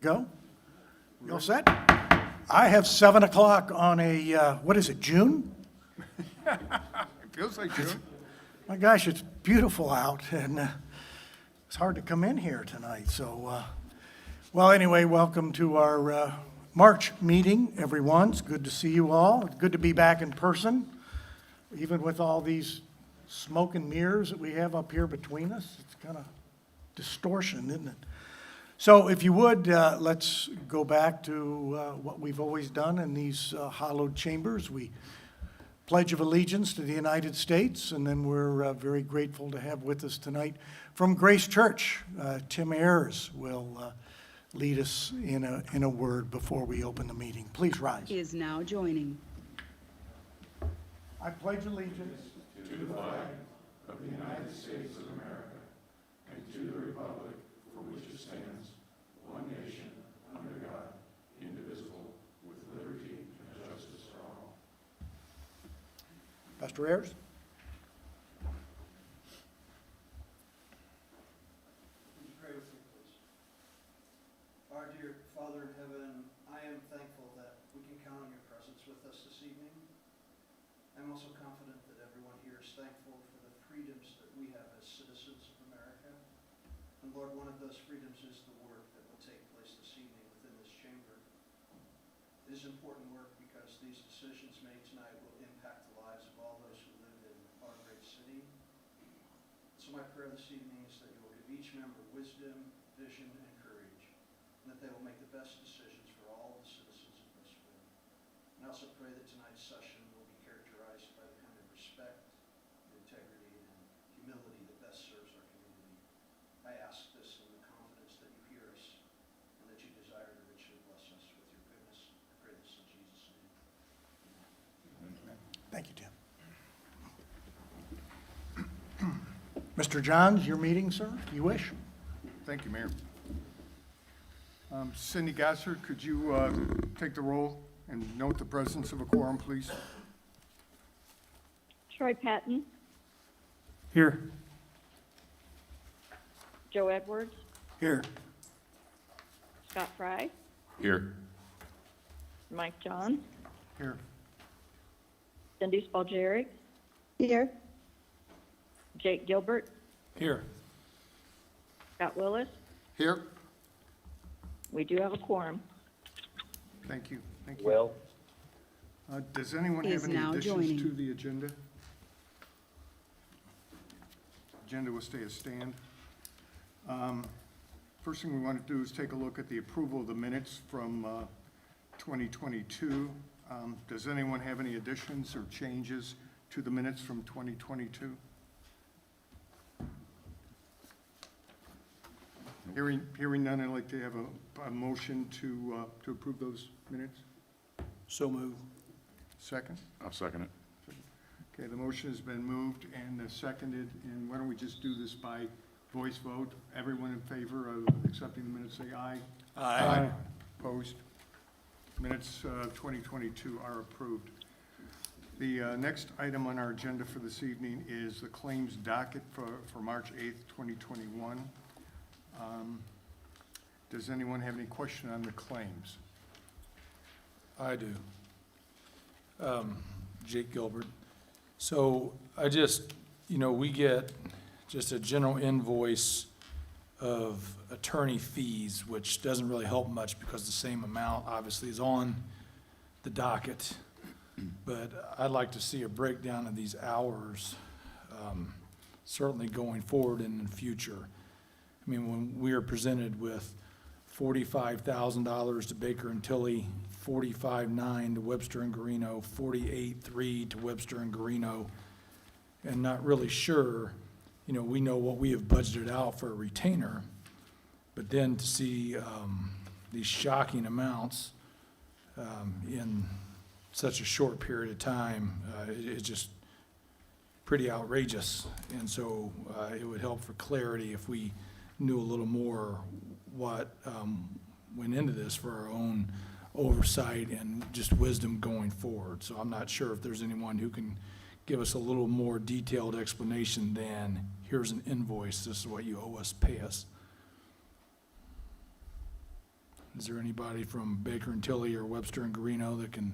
Go? You all set? I have 7 o'clock on a, what is it, June? It feels like June. My gosh, it's beautiful out, and it's hard to come in here tonight, so, well, anyway, welcome to our March meeting, everyone. It's good to see you all. It's good to be back in person, even with all these smoke and mirrors that we have up here between us. It's kind of distortion, isn't it? So if you would, let's go back to what we've always done in these hallowed chambers. We pledge of allegiance to the United States, and then we're very grateful to have with us tonight from Grace Church. Tim Ayers will lead us in a word before we open the meeting. Please rise. Is now joining. I pledge allegiance Pastor Ayers. Would you pray with me, please? Our dear Father in heaven, I am thankful that we can count on your presence with us this evening. I'm also confident that everyone here is thankful for the freedoms that we have as citizens of America. And Lord, one of those freedoms is the work that will take place this evening within this chamber. It is important work because these decisions made tonight will impact the lives of all those who live in our great city. So my prayer this evening is that you will give each member wisdom, vision, and courage, and that they will make the best decisions for all the citizens of Westfield. And I also pray that tonight's session will be characterized by the kind of respect, integrity, and humility that best serves our community. I ask this in the confidence that you hear us and that you desire to richly bless us with your goodness. I pray this in Jesus' name. Thank you, Tim. Mr. Johns, your meeting, sir, if you wish. Thank you, Mayor. Cindy Gasser, could you take the roll and note the presence of a quorum, please? Troy Patton, Here. Joe Edwards, Here. Scott Fry, Here. Mike John, Here. Cindy Spalgeri, Here. Jake Gilbert, Here. Scott Willis. Here. We do have a quorum. Thank you. Thank you. Well, Does anyone Is have any now additions joining. to the agenda? Agenda will stay as stand. First thing we want to do is take a look at the approval of the minutes from 2022. Does anyone have any additions or changes to the minutes from 2022? Hearing none, I'd like to have a motion to approve those minutes. So move. Second? I'll second it. Okay, the motion has been moved and seconded, and why don't we just do this by voice vote? Everyone in favor of accepting the minutes, say aye. Aye. Opposed? Minutes 2022 are approved. The next item on our agenda for this evening is the claims docket for March 8th, 2021. Does anyone have any question on the claims? I do. Jake Gilbert. So I just, we get just a general invoice of attorney fees, which doesn't really help much because the same amount obviously is on the docket. But I'd like to see a breakdown of these hours, certainly going forward in the future. I mean, when we are presented with $45,000 to Baker and Tilly, $45,900 to Webster and Garino, $48,300 to Webster and Garino, and not really sure, we know what we have budgeted out for a retainer, but then to see these shocking amounts in such a short period of time, it's just pretty outrageous. And so it would help for clarity if we knew a little more what went into this for our own oversight and just wisdom going forward. So I'm not sure if there's anyone who can give us a little more detailed explanation than, here's an invoice, this is what you owe us, pay us. Is there anybody from Baker and Tilly or Webster and Garino that can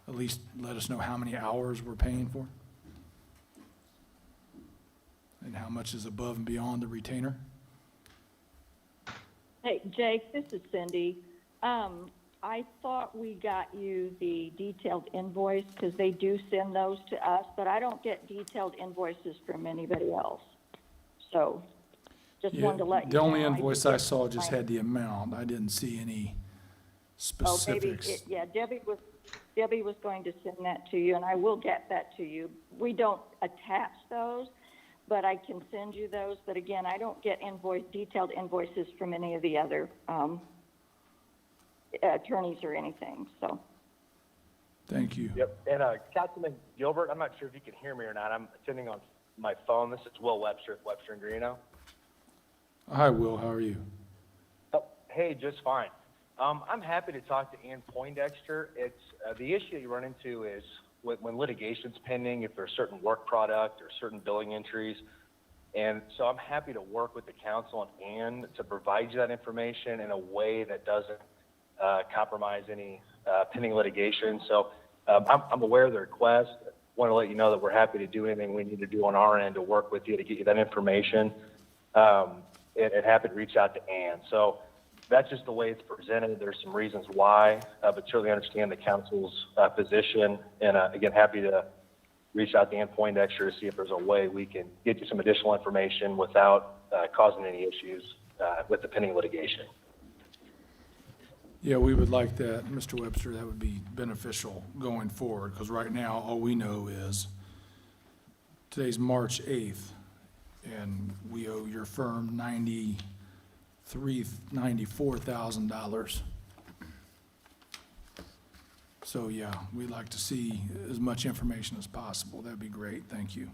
at least let us know how many hours we're paying for? And how much is above and beyond the retainer? Hey, Jake, this is Cindy. I thought we got you the detailed invoice, because they do send those to us, but I don't get detailed invoices from anybody else. So, just wanted to let you know. The only I invoice did I saw get just mine. had the amount. I didn't see any Oh, maybe, specifics. yeah, Debbie was going to send that to you, and I will get that to you. We don't attach those, but I can send you those. But again, I don't get detailed invoices from any of the other, attorneys or anything, so. Thank you. Yep, and Councilman Gilbert, I'm not sure if you can hear me or not. I'm attending on my phone. This is Will Webster with Webster and Greeno. Hi, Will, how are you? Oh, hey, just fine. I'm happy to talk to Ann Poindexter. It's the issue you run into is when litigation's pending, if there's certain work product or certain billing entries. And so I'm happy to work with the council and Ann to provide you that information in a way that doesn't compromise any pending litigation. So I'm aware of the request. Want to let you know that we're happy to do anything we need to do on our end to work with you to get you that information. And happy to reach out to Ann. So that's just the way it's presented. There's some reasons why, but certainly understand the council's position. And again, happy to reach out to Ann Poindexter to see if there's a way we can get you some additional information without causing any issues with the pending litigation. Yeah, we would like that, Mr. Webster. That would be beneficial going forward, because right now, all we know is today's March 8th, and we owe your firm $94,000. So, yeah, we'd like to see as much information as possible. That'd be great. Thank you.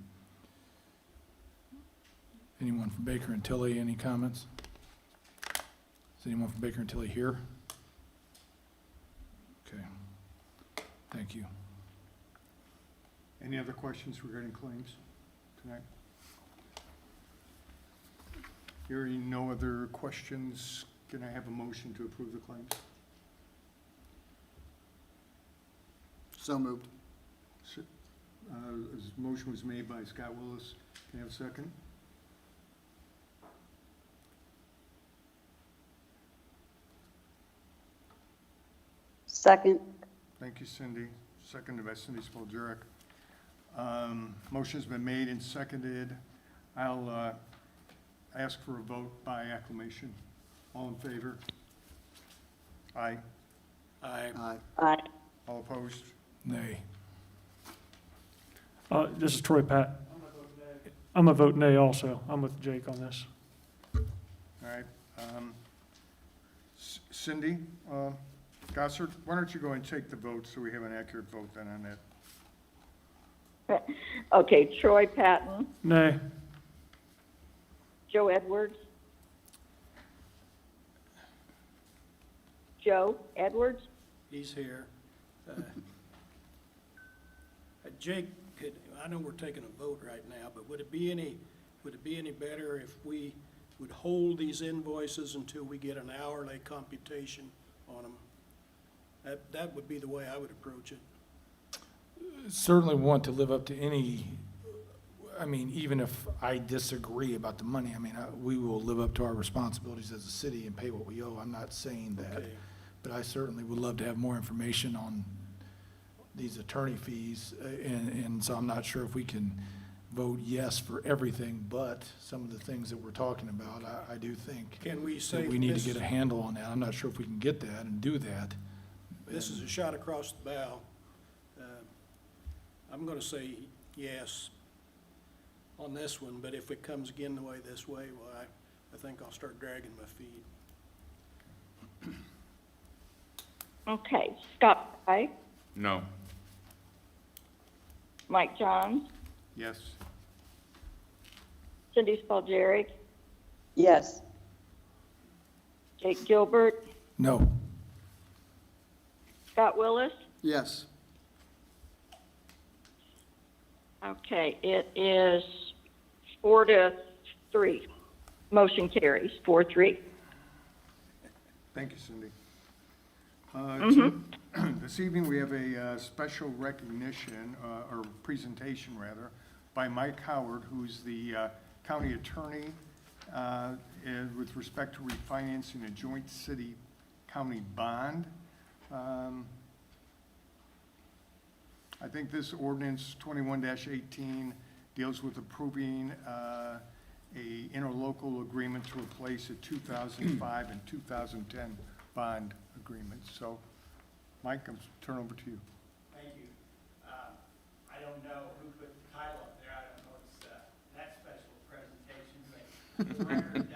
Anyone from Baker and Tilly, any comments? Is anyone from Baker and Tilly here? Okay, thank you. Any other questions regarding claims tonight? Hearing no other questions, can I have a motion to approve the claims? So moved. This motion was made by Scott Willis. Can I have a second? Second. Thank you, Cindy. Seconded by Cindy Spaljarek. Motion's been made and seconded. I'll ask for a vote by acclamation. All in favor? Aye. Aye. Aye. Aye. All opposed? Nay. This is Troy Pat. I'm a vote nay also. I'm with Jake on this. All right. Cindy, Gossard, why don't you go and take the vote so we have an accurate vote then on that? Okay, Troy Patton, Nay. Joe Edwards. Joe Edwards? He's here. Jake, I know we're taking a vote right now, but would it be any better if we would hold these invoices until we get an hourly computation on them? That would be the way I would approach it. Certainly want to live up to any, I mean, even if I disagree about the money, I mean, we will live up to our responsibilities as a city and pay what we owe. I'm not saying that. Okay. But I certainly would love to have more information on these attorney fees, and so I'm not sure if we can vote yes for everything, but some of the things that we're talking about, I do think Can we say that we need this to get a handle on that. I'm not sure if we can get that and do that. This is a shot across the bow. I'm gonna say yes on this one, but if it comes again the way this way, well, I think I'll start dragging my feet. Okay, Scott Fry, No. Mike Johns, Yes. Cindy Spaljarek, Yes. Jake Gilbert, No. Scott Willis. Yes. Okay, it is 4-3. Motion carries, 4-3. Thank you, Cindy. This evening, we have a special recognition, or presentation rather, by Mike Howard, who's the county attorney and with respect to refinancing a joint city-county bond. I think this ordinance 21-18 deals with approving a interlocal agreement to replace a 2005 and 2010 bond agreement. So, Mike, I'm turn over to you. Thank you. I don't know who put the title up there. I don't know it's that special presentation, but for the record,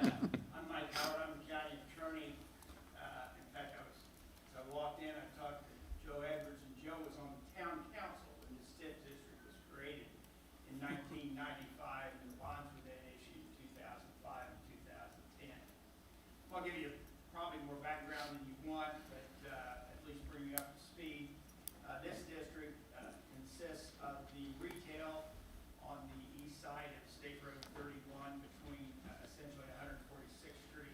I'm Mike Howard. I'm the county attorney. In fact, I walked in, I talked to Joe Edwards, and Joe was on the town council when this TIF district was created in 1995, and the bonds were then issued in 2005 and 2010. I'll give you probably more background than you want, but at least bring you up to speed. This district consists of the retail on the east side of State Road 31 between essentially 146th Street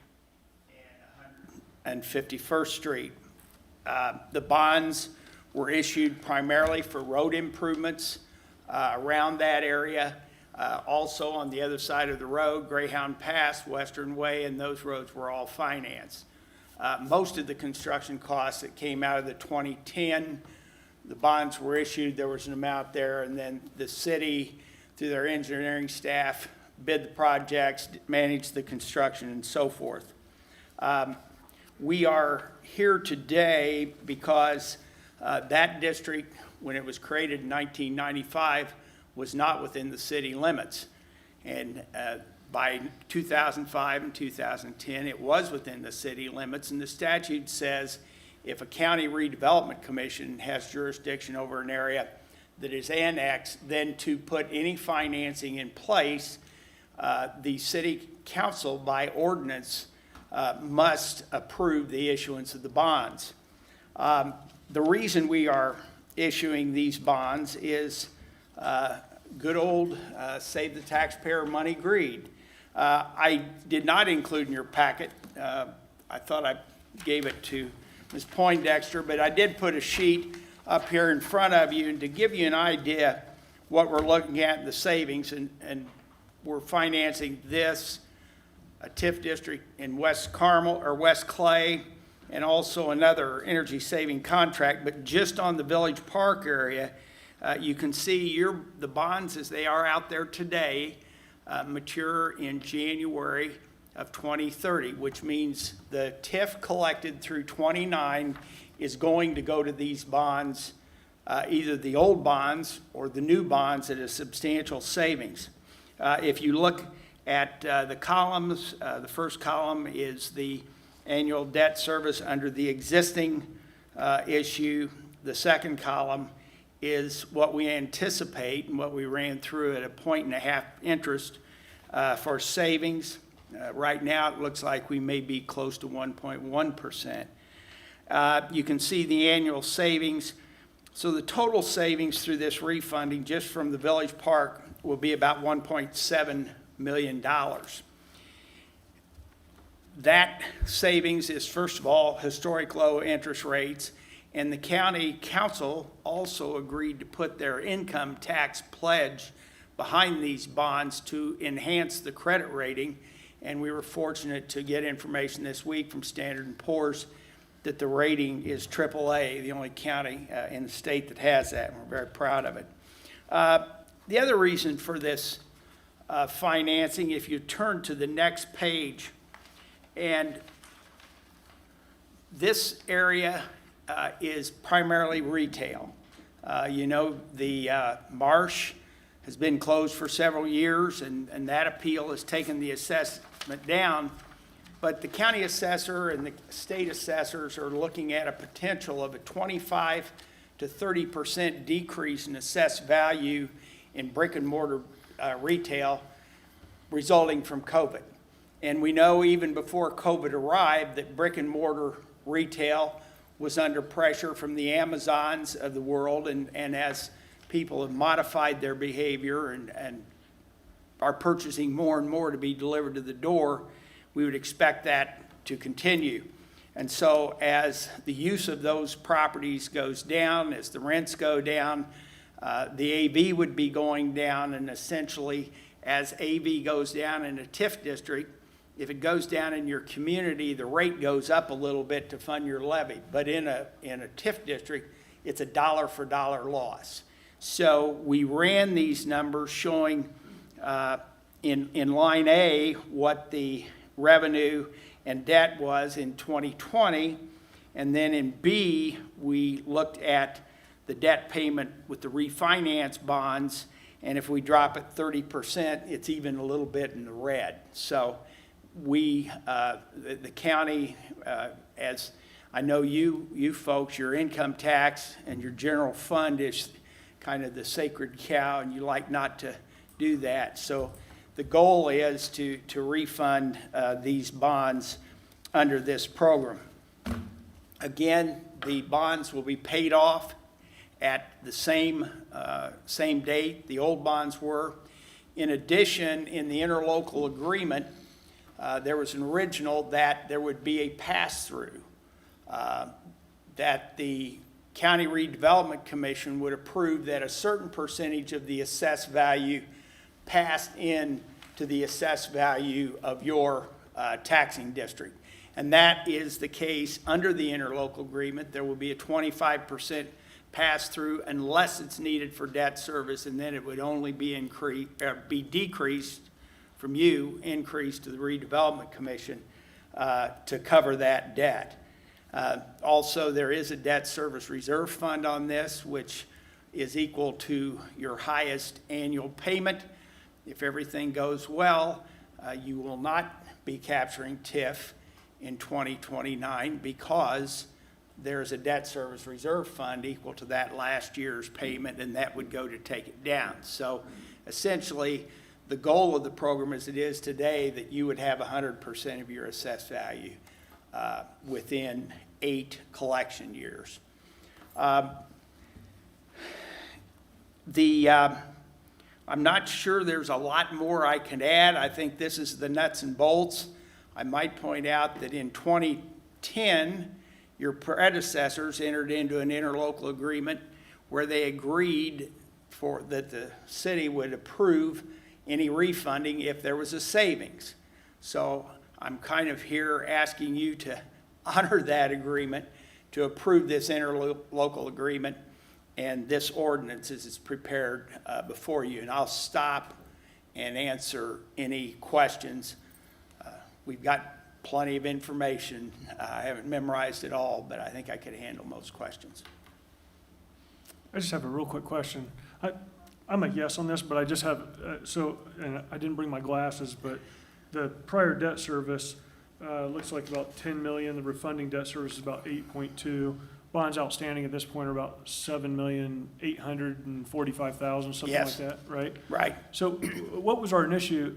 and 151st Street. The bonds were issued primarily for road improvements around that area. Also on the other side of the road, Greyhound Pass, Western Way, and those roads were all financed. Most of the construction costs that came out of the 2010, the bonds were issued, there was an amount there, and then the city, through their engineering staff, bid the projects, managed the construction, and so forth. We are here today because that district, when it was created in 1995, was not within the city limits. And by 2005 and 2010, it was within the city limits, and the statute says if a county redevelopment commission has jurisdiction over an area that is annexed, then to put any financing in place, the city council by ordinance must approve the issuance of the bonds. The reason we are issuing these bonds is good old save the taxpayer money greed. I did not include in your packet, I thought I gave it to Ms. Poindexter, but I did put a sheet up here in front of you, and to give you an idea what we're looking at in the savings, and we're financing this, a TIF district in West Carmel, or West Clay, and also another energy saving contract, but just on the Village Park area, you can see the bonds as they are out there today mature in January of 2030, which means the TIF collected through 29 is going to go to these bonds, either the old bonds or the new bonds at a substantial savings. If you look at the columns, the first column is the annual debt service under the existing issue. The second column is what we anticipate and what we ran through at 1.5% interest for savings. Right now, it looks like we may be close to 1.1%. You can see the annual savings. So the total savings through this refunding just from the Village Park will be about $1.7 million. That savings is, first of all, historic low interest rates, and the county council also agreed to put their income tax pledge behind these bonds to enhance the credit rating. And we were fortunate to get information this week from Standard & Poor's that the rating is AAA, the only county in the state that has that. We're very proud of it. The other reason for this financing, if you turn to the next page, and this area is primarily retail. The marsh has been closed for several years, and that appeal has taken the assessment down. But the county assessor and the state assessors are looking at a potential of a 25 to 30% decrease in assessed value in brick and mortar retail resulting from COVID. And we know even before COVID arrived that brick and mortar retail was under pressure from the Amazons of the world, and as people have modified their behavior and are purchasing more and more to be delivered to the door, we would expect that to continue. And so as the use of those properties goes down, as the rents go down, the AV would be going down, and essentially, as AV goes down in a TIF district, if it goes down in your community, the rate goes up a little bit to fund your levy. But in a TIF district, it's a dollar for dollar loss. So we ran these numbers showing in line A what the revenue and debt was in 2020. And then in B, we looked at the debt payment with the refinance bonds. And if we drop it 30%, it's even a little bit in the red. So we, the county, as I know you folks, your income tax and your general fund is kind of the sacred cow, and you like not to do that. So the goal is to refund these bonds under this program. Again, the bonds will be paid off at the same date the old bonds were. In addition, in the interlocal agreement, there was an original that there would be a pass-through, that the County Redevelopment Commission would approve that a certain percentage of the assessed value passed in to the assessed value of your taxing district. And that is the case under the interlocal agreement. There will be a 25% pass-through unless it's needed for debt service, and then it would only be decreased from you, increased to the Redevelopment Commission to cover that debt. Also, there is a debt service reserve fund on this, which is equal to your highest annual payment. If everything goes well, you will not be capturing TIF in 2029 because there's a debt service reserve fund equal to that last year's payment, and that would go to take it down. So essentially, the goal of the program as it is today, that you would have 100% of your assessed value within 8 collection years. I'm not sure there's a lot more I can add. I think this is the nuts and bolts. I might point out that in 2010, your predecessors entered into an interlocal agreement where they agreed that the city would approve any refunding if there was a savings. So I'm kind of here asking you to honor that agreement, to approve this interlocal agreement and this ordinance as it's prepared before you. And I'll stop and answer any questions. We've got plenty of information. I haven't memorized it all, but I think I could handle most questions. I just have a real quick question. I'm a yes on this, but I just have, and I didn't bring my glasses, but the prior debt service looks like about 10 million. The refunding debt service is about 8.2. Bonds outstanding at this point are about 7,845,000, something like Yes. that, right? Right. So what was our initial,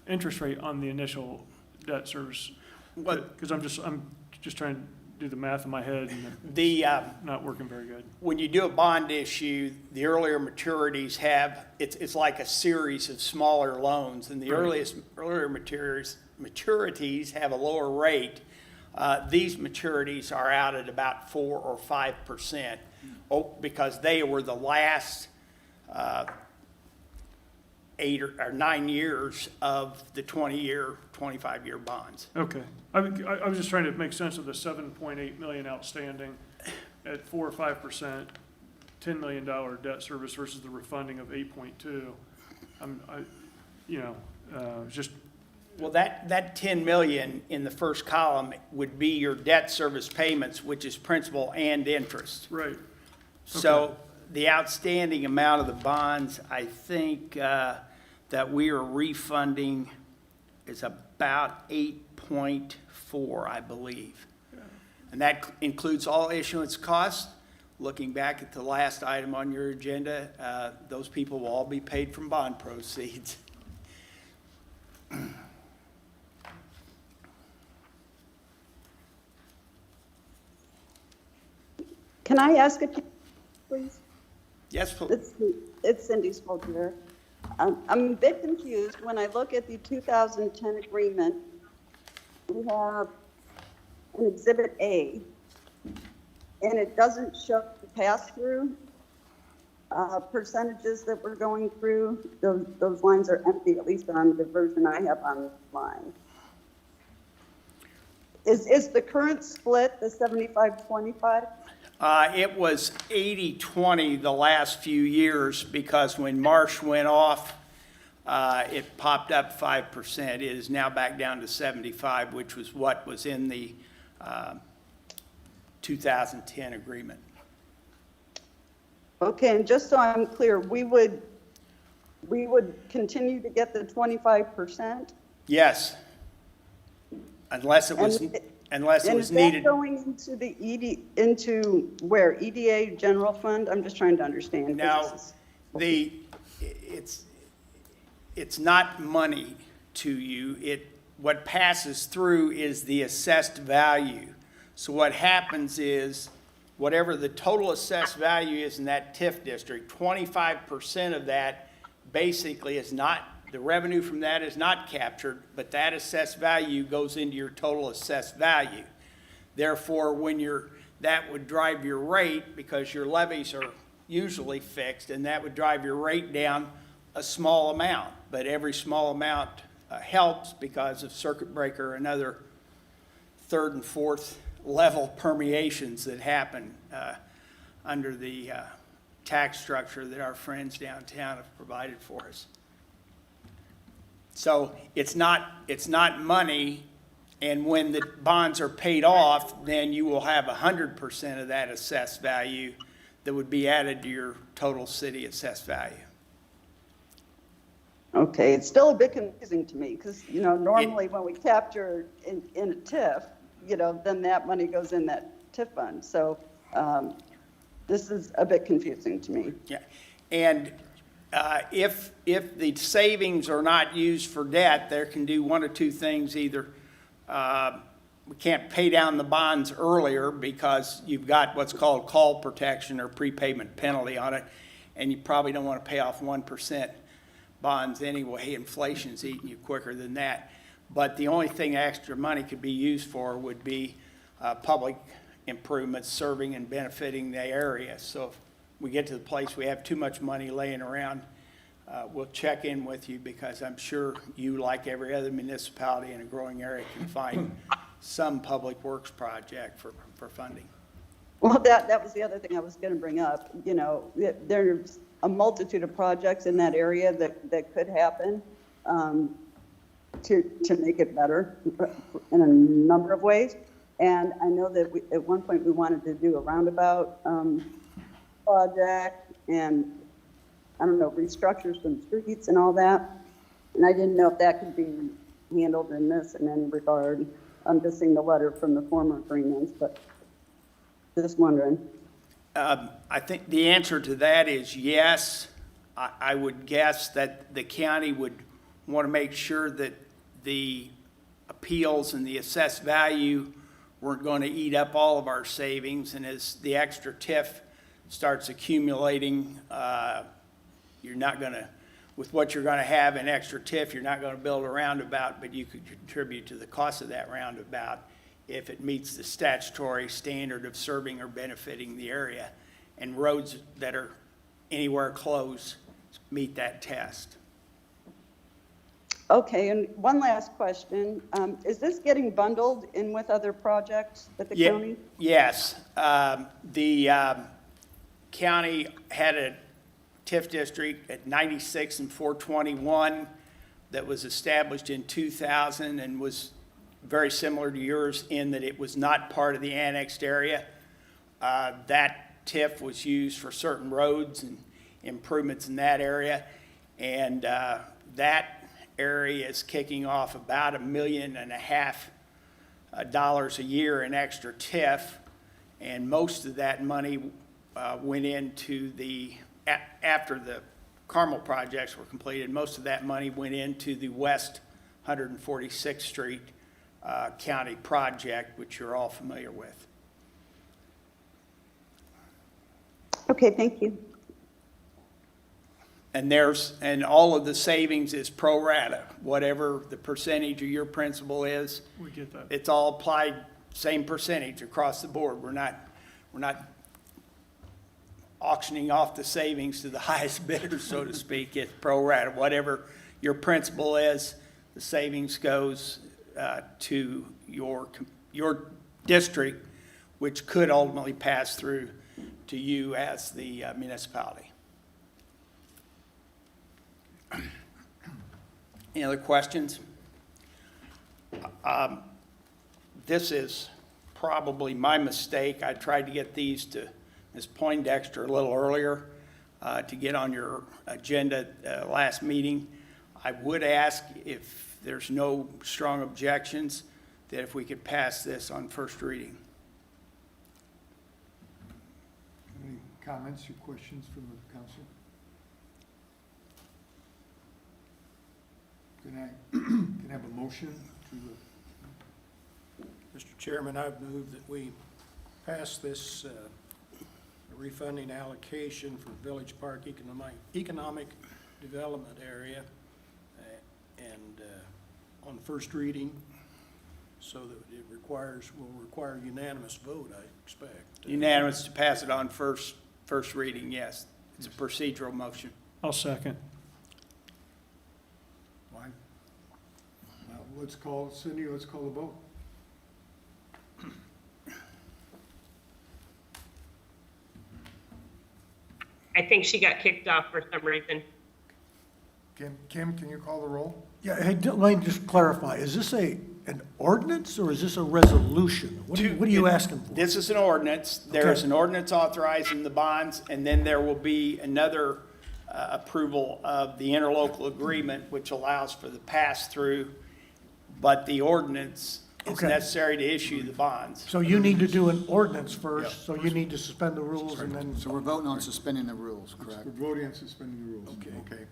interest rate on the initial debt service? Because I'm just trying to do the math in my head and not working very good. When you do a bond issue, the earlier maturities it's like a series of smaller loans, and the earlier maturities have a lower rate. These maturities are out at about 4 or 5%, because they were the last 8 or 9 years of the 20-year, 25-year bonds. Okay. I was just trying to make sense of the 7.8 million outstanding at 4 or 5%, $10 million debt service versus the refunding of 8.2. Just. Well, that 10 million in the first column would be your debt service payments, which is principal and interest. Right. So the outstanding amount of the bonds, I think that we are refunding is about 8.4, I believe. Yeah. And that includes all issuance costs. Looking back at the last item on your agenda, those people will all be paid from bond proceeds. Can I ask a question, please? Yes, please. It's Cindy Spolter. I'm a bit confused when I look at the 2010 agreement we have an Exhibit A, and it doesn't show the pass-through percentages that we're going through. Those lines are empty, at least on the version I have online. Is the current split the 75-25? It was 80-20 the last few years because when Marsh went off, it popped up 5%. It is now back down to 75, which was what was in the 2010 agreement. Okay, and just so I'm clear, we would continue to get the 25%? Yes. Unless it was, And- unless it And was is that needed. going into the into where, EDA general fund? I'm just trying to understand. 'cause Now, this is- it's not money to you. What passes through is the assessed value. So what happens is, whatever the total assessed value is in that TIF district, 25% of that basically is not, the revenue from that is not captured, but that assessed value goes into your total assessed value. Therefore, that would drive your rate, because your levies are usually fixed, and that would drive your rate down a small amount. But every small amount helps because of circuit breaker and other third and fourth level permeations that happen under the tax structure that our friends downtown have provided for us. So it's not money, and when the bonds are paid off, then you will have 100% of that assessed value that would be added to your total city assessed value. Okay, it's still a bit confusing to me, because, normally when we capture in a TIF, then that money goes in that TIF fund. So this is a bit confusing to me. Yeah, and if the savings are not used for debt, there can do one of two things. Either we can't pay down the bonds earlier because you've got what's called call protection or prepayment penalty on it, and you probably don't want to pay off 1% bonds anyway. Inflation's eating you quicker than that. But the only thing extra money could be used for would be public improvements serving and benefiting the area. So if we get to the place we have too much money laying around, we'll check in with you, because I'm sure you, like every other municipality in a growing area, can find some public works project for funding. Well, that was the other thing I was going to bring up. There's a multitude of projects in that area that could happen to make it better in a number of ways. And I know that at one point we wanted to do a roundabout project and, restructure some streets and all that. And I didn't know if that could be handled in this in any regard. I'm just seeing the letter from the former agreements, but just wondering. I think the answer to that is yes. I would guess that the county would want to make sure that the appeals and the assessed value weren't going to eat up all of our savings. And as the extra TIF starts accumulating, you're not going to, with what you're going to have in extra TIF, you're not going to build a roundabout, but you could contribute to the cost of that roundabout if it meets the statutory standard of serving or benefiting the area. And roads that are anywhere close meet that test. Okay, and one last question. Is this getting bundled in with other projects at the county? Yes. The county had a TIF district at 96 and 421 that was established in 2000 and was very similar to yours in that it was not part of the annexed area. That TIF was used for certain roads and improvements in that area. And that area is kicking off about $1.5 million a year in extra TIF. And most of that money went into after the Carmel projects were completed, most of that money went into the West 146th Street County project, which you're all familiar with. Okay, thank you. And all of the savings is pro rata, whatever the percentage of your principal is. We get that. It's all applied, same percentage across the board. We're not auctioning off the savings to the highest bidder, so to speak. It's pro rata. Whatever your principal is, the savings goes to your district, which could ultimately pass through to you as the municipality. Any other questions? This is probably my mistake. I tried to get these to Ms. Poindexter a little earlier to get on your agenda last meeting. I would ask, if there's no strong objections, that if we could pass this on first reading. Any comments or questions from the council? Can I have a motion to, Mr. Chairman, I've moved that we pass this refunding allocation for Village Park Economic Development Area and on first reading, so that it will require unanimous vote, I expect. Unanimous to pass it on first reading, yes. It's a procedural motion. I'll second. why? Well, Cindy, let's call the vote. I think she got kicked off for some reason. Kim, can you call the roll? Yeah, hey, let me just clarify, is this an ordinance or is this a resolution? What are you asking for? This is an ordinance. There is an ordinance authorizing the bonds, and then there will be another approval of the interlocal agreement, which allows for the pass-through, but the ordinance is Okay. necessary to issue the bonds. So you need to do an ordinance first, so you need to suspend the rules and then. So we're voting on suspending the rules, correct? We're voting on suspending the rules. Okay.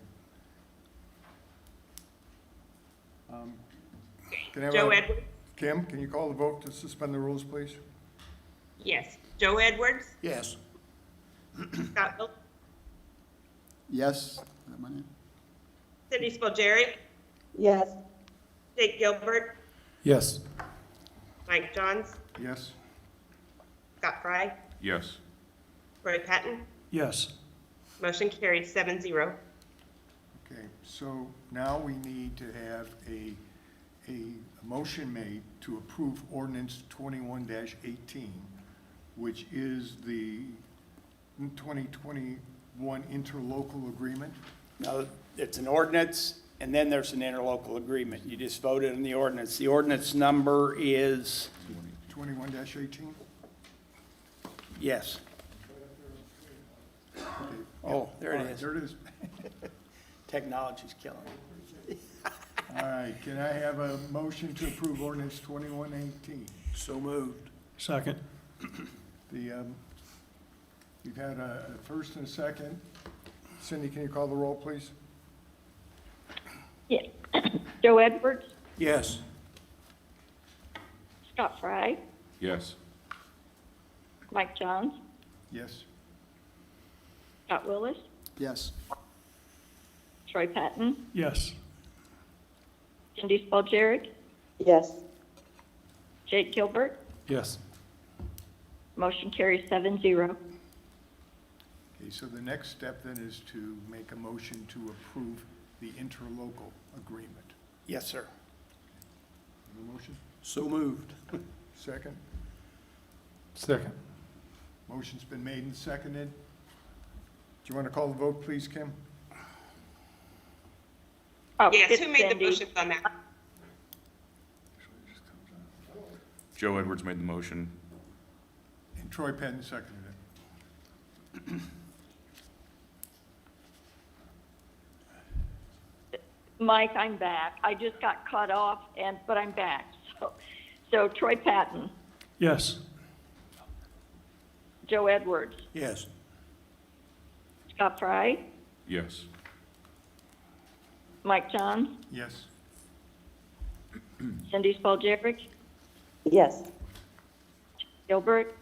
Can I have Joe a- Edwards? Kim, can you call the vote to suspend the rules, please? Yes. Joe Edwards? Yes. Scott Bill? Yes? Is that my name? Cindy Spalgeric? Yes, Jake Gilbert? Yes. Mike Johns? Yes? Scott Fry? Yes. Roy Patton? Yes. Motion carries 7-0. Okay, so now we need to have a motion made to approve ordinance 21-18, which is the 2021 interlocal agreement. No, it's an ordinance, and then there's an interlocal agreement. You just voted on the ordinance. The ordinance number is, 21-18? yes. Oh, there it is. There it is. Technology's killing me. All right, can I have a motion to approve ordinance 21-18? So moved. Second. We've had a first and a second. Cindy, can you call the roll, please? Yeah. Joe Edwards, Yes. Scott Fry, Yes. Mike Johns, Yes? Scott Willis, Yes. Troy Patton, Yes. Cindy Spalgeric, yes, Jake Gilbert. Yes. Motion carries 7-0. Okay, so the next step then is to make a motion to approve the interlocal agreement. Yes, sir. Have a motion? So moved. Second? Second. Motion's been made and seconded. Do you want to call the vote, please, Kim? Oh, Yes, it's who made the Cindy. motions on that? Joe Edwards made the motion. And Troy Penn seconded it. Mike, I'm back. I just got cut off, but I'm back. So Troy Patton, Yes. Joe Edwards, Yes. Scott Fry, Yes. Mike Johns, Yes? Cindy Spalgeric, yes, Gilbert,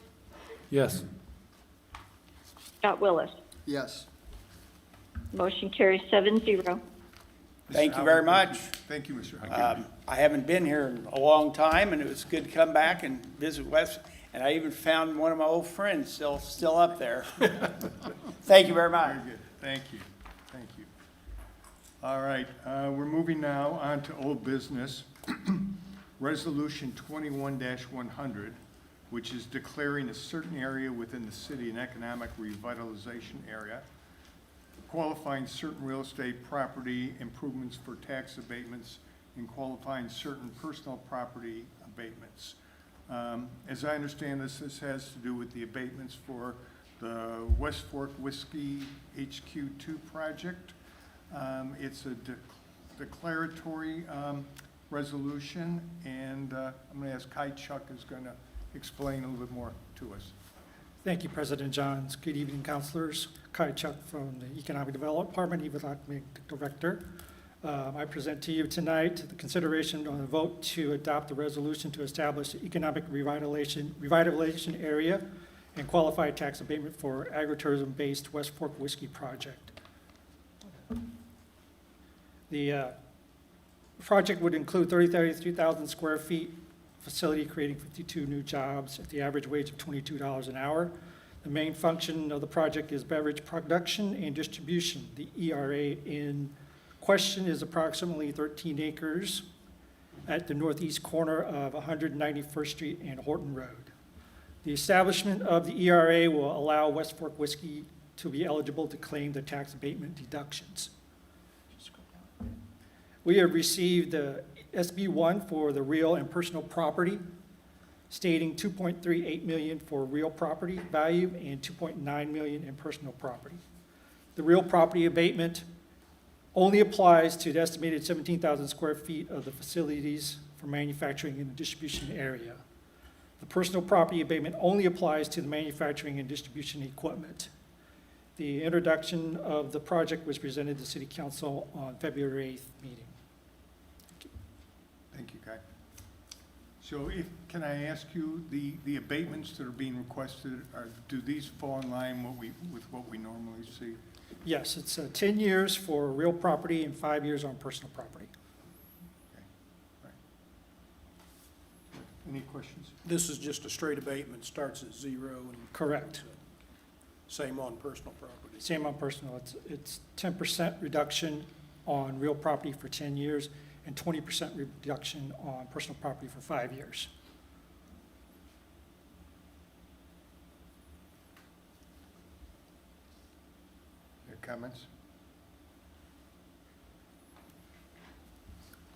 Yes. Scott Willis. Yes. Motion carries 7-0. Thank you very much. Thank you, Mr. Howard. I haven't been here in a long time, and it was good to come back and visit West, and I even found one of my old friends still up there. Thank you very much. Very good. Thank you. Thank you. All right, we're moving now on to old business. Resolution 21-100, which is declaring a certain area within the city an economic revitalization area, qualifying certain real estate property improvements for tax abatements, and qualifying certain personal property abatements. As I understand this, this has to do with the abatements for the West Fork Whiskey HQ2 project. It's a declaratory resolution, and I'm going to ask Kai Chuck is going to explain a little bit more to us. Thank you, President Johns. Good evening, councilors. Kai Chuck from the Economic Development Department, Economic Director. I present to you tonight the consideration on a vote to adopt a resolution to establish an economic revitalization area and qualified tax abatement for agritourism-based West Fork Whiskey project. The project would include 33,000 square feet facility, creating 52 new jobs at the average wage of $22 an hour. The main function of the project is beverage production and distribution. The ERA in question is approximately 13 acres at the northeast corner of 191st Street and Horton Road. The establishment of the ERA will allow West Fork Whiskey to be eligible to claim the tax abatement deductions. We have received the SB1 for the real and personal property, stating $2.38 million for real property value and $2.9 million in personal property. The real property abatement only applies to the estimated 17,000 square feet of the facilities for manufacturing in the distribution area. The personal property abatement only applies to the manufacturing and distribution equipment. The introduction of the project was presented to City Council on February 8th meeting. Thank you, Kai. So can I ask you, the abatements that are being requested, do these fall in line with what we normally see? Yes, it's 10 years for real property and 5 years on personal property. Okay, right. Any questions? This is just a straight abatement, starts at zero and Correct. same on personal property. Same on personal. It's 10% reduction on real property for 10 years and 20% reduction on personal property for 5 years. Any comments?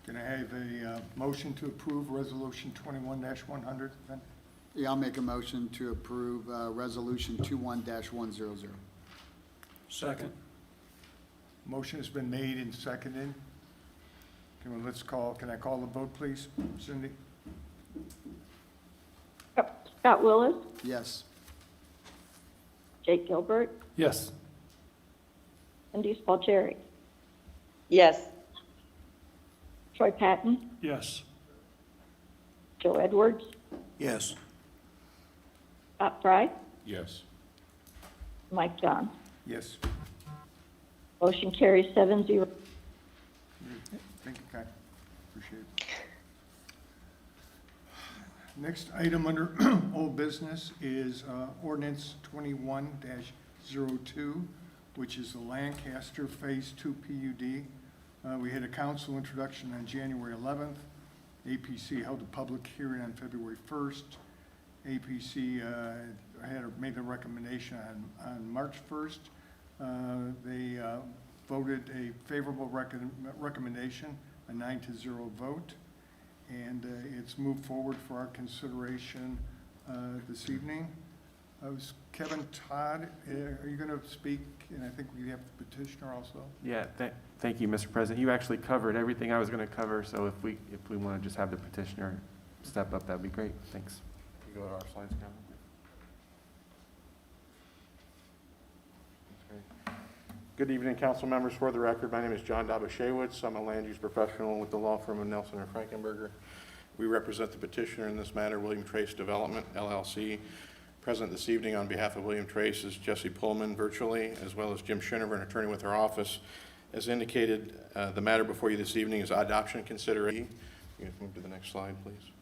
Can I have a motion to approve Resolution 21-100 then? Yeah, I'll make a motion to approve Resolution 21-100. Second. Motion has been made and seconded. Can I call the vote, please? Cindy? Scott Willis, Yes. Jake Gilbert, Yes. Cindy Spalcheri, Yes. Troy Patton, Yes. Joe Edwards, Yes. Scott Fry, Yes. Mike Johns. Yes. Motion carries 7-0. Thank you, Kai. Appreciate it. Next item under old business is ordinance 21-02, which is the Lancaster Phase 2 PUD. We had a council introduction on January 11th. APC held a public hearing on February 1st. APC made a recommendation on March 1st. They voted a favorable recommendation, a 9-0 vote, and it's moved forward for our consideration this evening. Kevin Todd, are you going to speak? And I think we have the petitioner also. Yeah, thank you, Mr. President. You actually covered everything I was going to cover, so if we want to just have the petitioner step up, that'd be great. Thanks. You go to our slides now. Good evening, council members. For the record, my name is John Dabashewitz. I'm a land use professional with the law firm of Nelson and Frankenberger. We represent the petitioner in this matter, William Trace Development, LLC. Present this evening on behalf of William Trace is Jesse Pullman virtually, as well as Jim Schinover, an attorney with our office. As indicated, the matter before you this evening is adoption consideration. You can move to the next slide, please.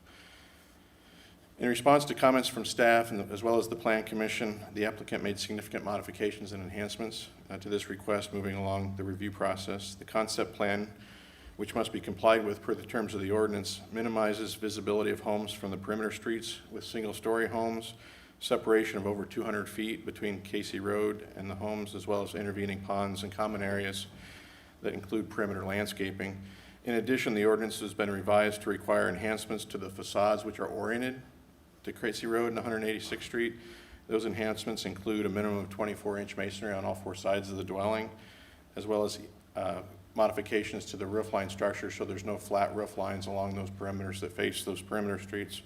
In response to comments from staff and as well as the Plan Commission, the applicant made significant modifications and enhancements to this request moving along the review process. The concept plan, which must be complied with per the terms of the ordinance, minimizes visibility of homes from the perimeter streets with single-story homes, separation of over 200 feet between Casey Road and the homes, as well as intervening ponds and common areas that include perimeter landscaping. In addition, the ordinance has been revised to require enhancements to the facades which are oriented to Casey Road and 186th Street. Those enhancements include a minimum of 24-inch masonry on all 4 sides of the dwelling, as well as modifications to the roof line structure so there's no flat roof lines along those perimeters that face those perimeter streets.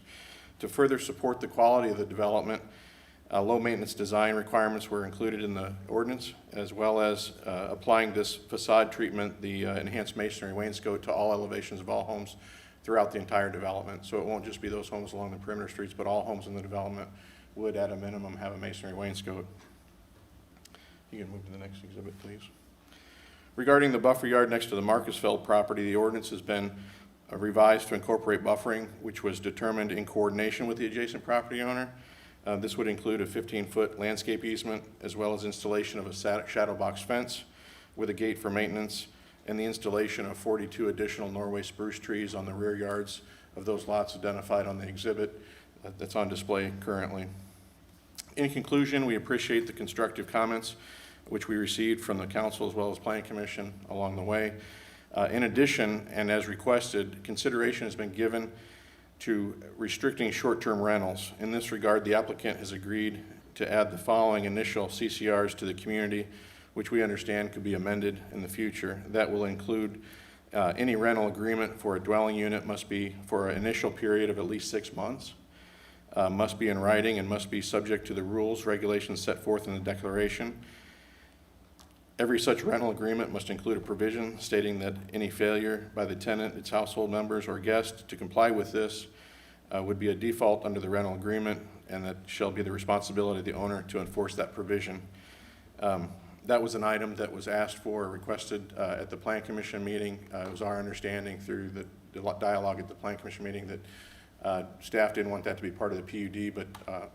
To further support the quality of the development, low-maintenance design requirements were included in the ordinance, as well as applying this facade treatment, the enhanced masonry wainscot, to all elevations of all homes throughout the entire development. So it won't just be those homes along the perimeter streets, but all homes in the development would, at a minimum, have a masonry wainscot. You can move to the next exhibit, please. Regarding the buffer yard next to the Marcusfeld property, the ordinance has been revised to incorporate buffering, which was determined in coordination with the adjacent property owner. This would include a 15-foot landscape easement, as well as installation of a shadow box fence with a gate for maintenance, and the installation of 42 additional Norway spruce trees on the rear yards of those lots identified on the exhibit that's on display currently. In conclusion, we appreciate the constructive comments which we received from the council as well as Plan Commission along the way. In addition, and as requested, consideration has been given to restricting short-term rentals. In this regard, the applicant has agreed to add the following initial CCRs to the community, which we understand could be amended in the future. That will include any rental agreement for a dwelling unit must be for an initial period of at least 6 months, must be in writing, and must be subject to the rules, regulations set forth in the declaration. Every such rental agreement must include a provision stating that any failure by the tenant, its household members, or guests to comply with this would be a default under the rental agreement, and that shall be the responsibility of the owner to enforce that provision. That was an item that was asked for, requested at the Plan Commission meeting. It was our understanding through the dialogue at the Plan Commission meeting that staff didn't want that to be part of the PUD, but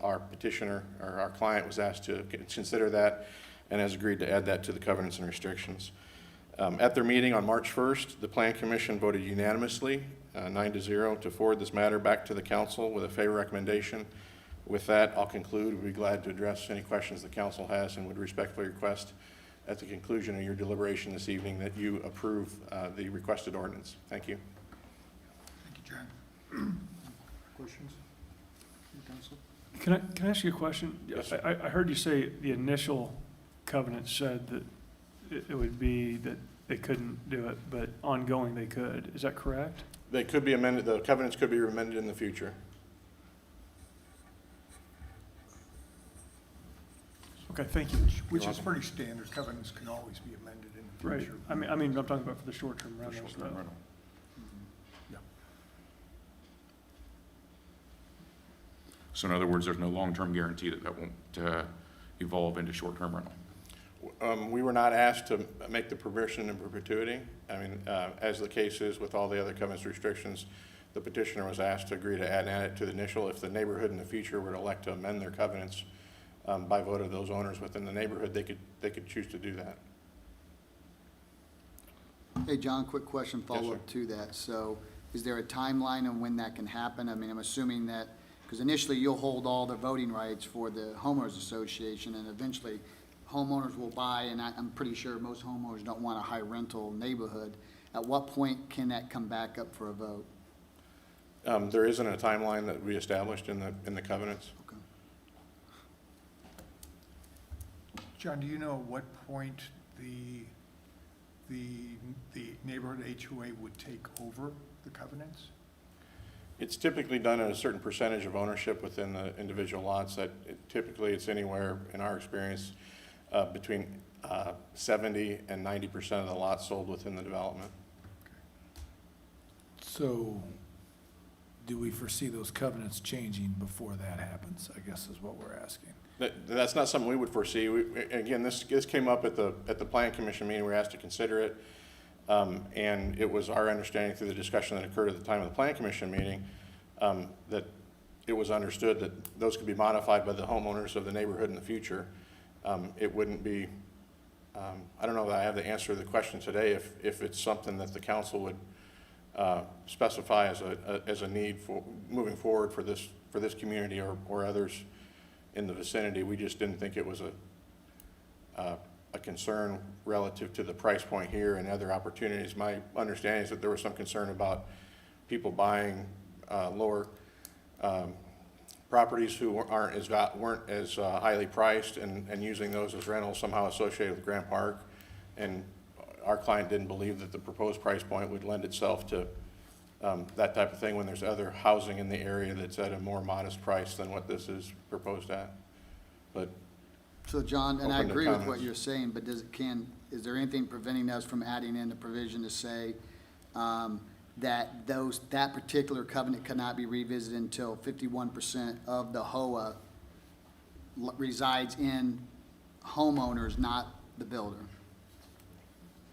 our petitioner, or our client, was asked to consider that and has agreed to add that to the covenants and restrictions. At their meeting on March 1st, the Plan Commission voted unanimously, 9-0, to forward this matter back to the council with a favor recommendation. With that, I'll conclude. We'd be glad to address any questions the council has and would respectfully request at the conclusion of your deliberation this evening that you approve the requested ordinance. Thank you. Thank you, John. Questions? Council? Can I ask you a question? Yes. I heard you say the initial covenant said that it would be that they couldn't do it, but ongoing they could. Is that correct? They could be amended, the covenants could be amended in the future. Okay, thank you. Which is pretty standard. Covenants can always be amended in the Right. future. I mean, I'm talking about for the short-term rentals. Short-term though. rental. Yeah. So in other words, there's no long-term guarantee that that won't evolve into short-term rental. We were not asked to make the permission in perpetuity. I mean, as the case is with all the other covenants restrictions, the petitioner was asked to agree to add it to the initial. If the neighborhood in the future were to elect to amend their covenants by vote of those owners within the neighborhood, they could choose to do that. Hey, John, quick question, Yes, follow-up to that. So is there a timeline on when that can happen? I mean, I'm assuming that, because initially you'll hold all the voting rights for the homeowners association, and eventually homeowners will buy, and I'm pretty sure most homeowners don't want a high rental neighborhood. At what point can that come back up for a vote? There isn't a timeline that we established in the covenants. Okay. John, do you know at what point the neighborhood HOA would take over the covenants? It's typically done at a certain percentage of ownership within the individual lots. Typically, it's anywhere, in our experience, between 70 and 90% of the lots sold within the development. So do we foresee those covenants changing before that happens, I guess is what we're asking. That's not something we would foresee. Again, this came up at the Plan Commission meeting. We were asked to consider it. And it was our understanding through the discussion that occurred at the time of the Plan Commission meeting, that it was understood that those could be modified by the homeowners of the neighborhood in the future. It wouldn't be, I don't know that I have the answer to the question today, if it's something that the council would specify as a need for moving forward for this community or others in the vicinity. We just didn't think it was a concern relative to the price point here and other opportunities. My understanding is that there was some concern about people buying lower properties who weren't as highly priced and using those as rentals somehow associated with Grant Park. And our client didn't believe that the proposed price point would lend itself to that type of thing when there's other housing in the area that's at a more modest price than what this is proposed at. But So John, and I Open to agree with what comments. you're saying, but is there anything preventing us from adding in a provision to say that particular covenant cannot be revisited until 51% of the HOA resides in homeowners, not the builder?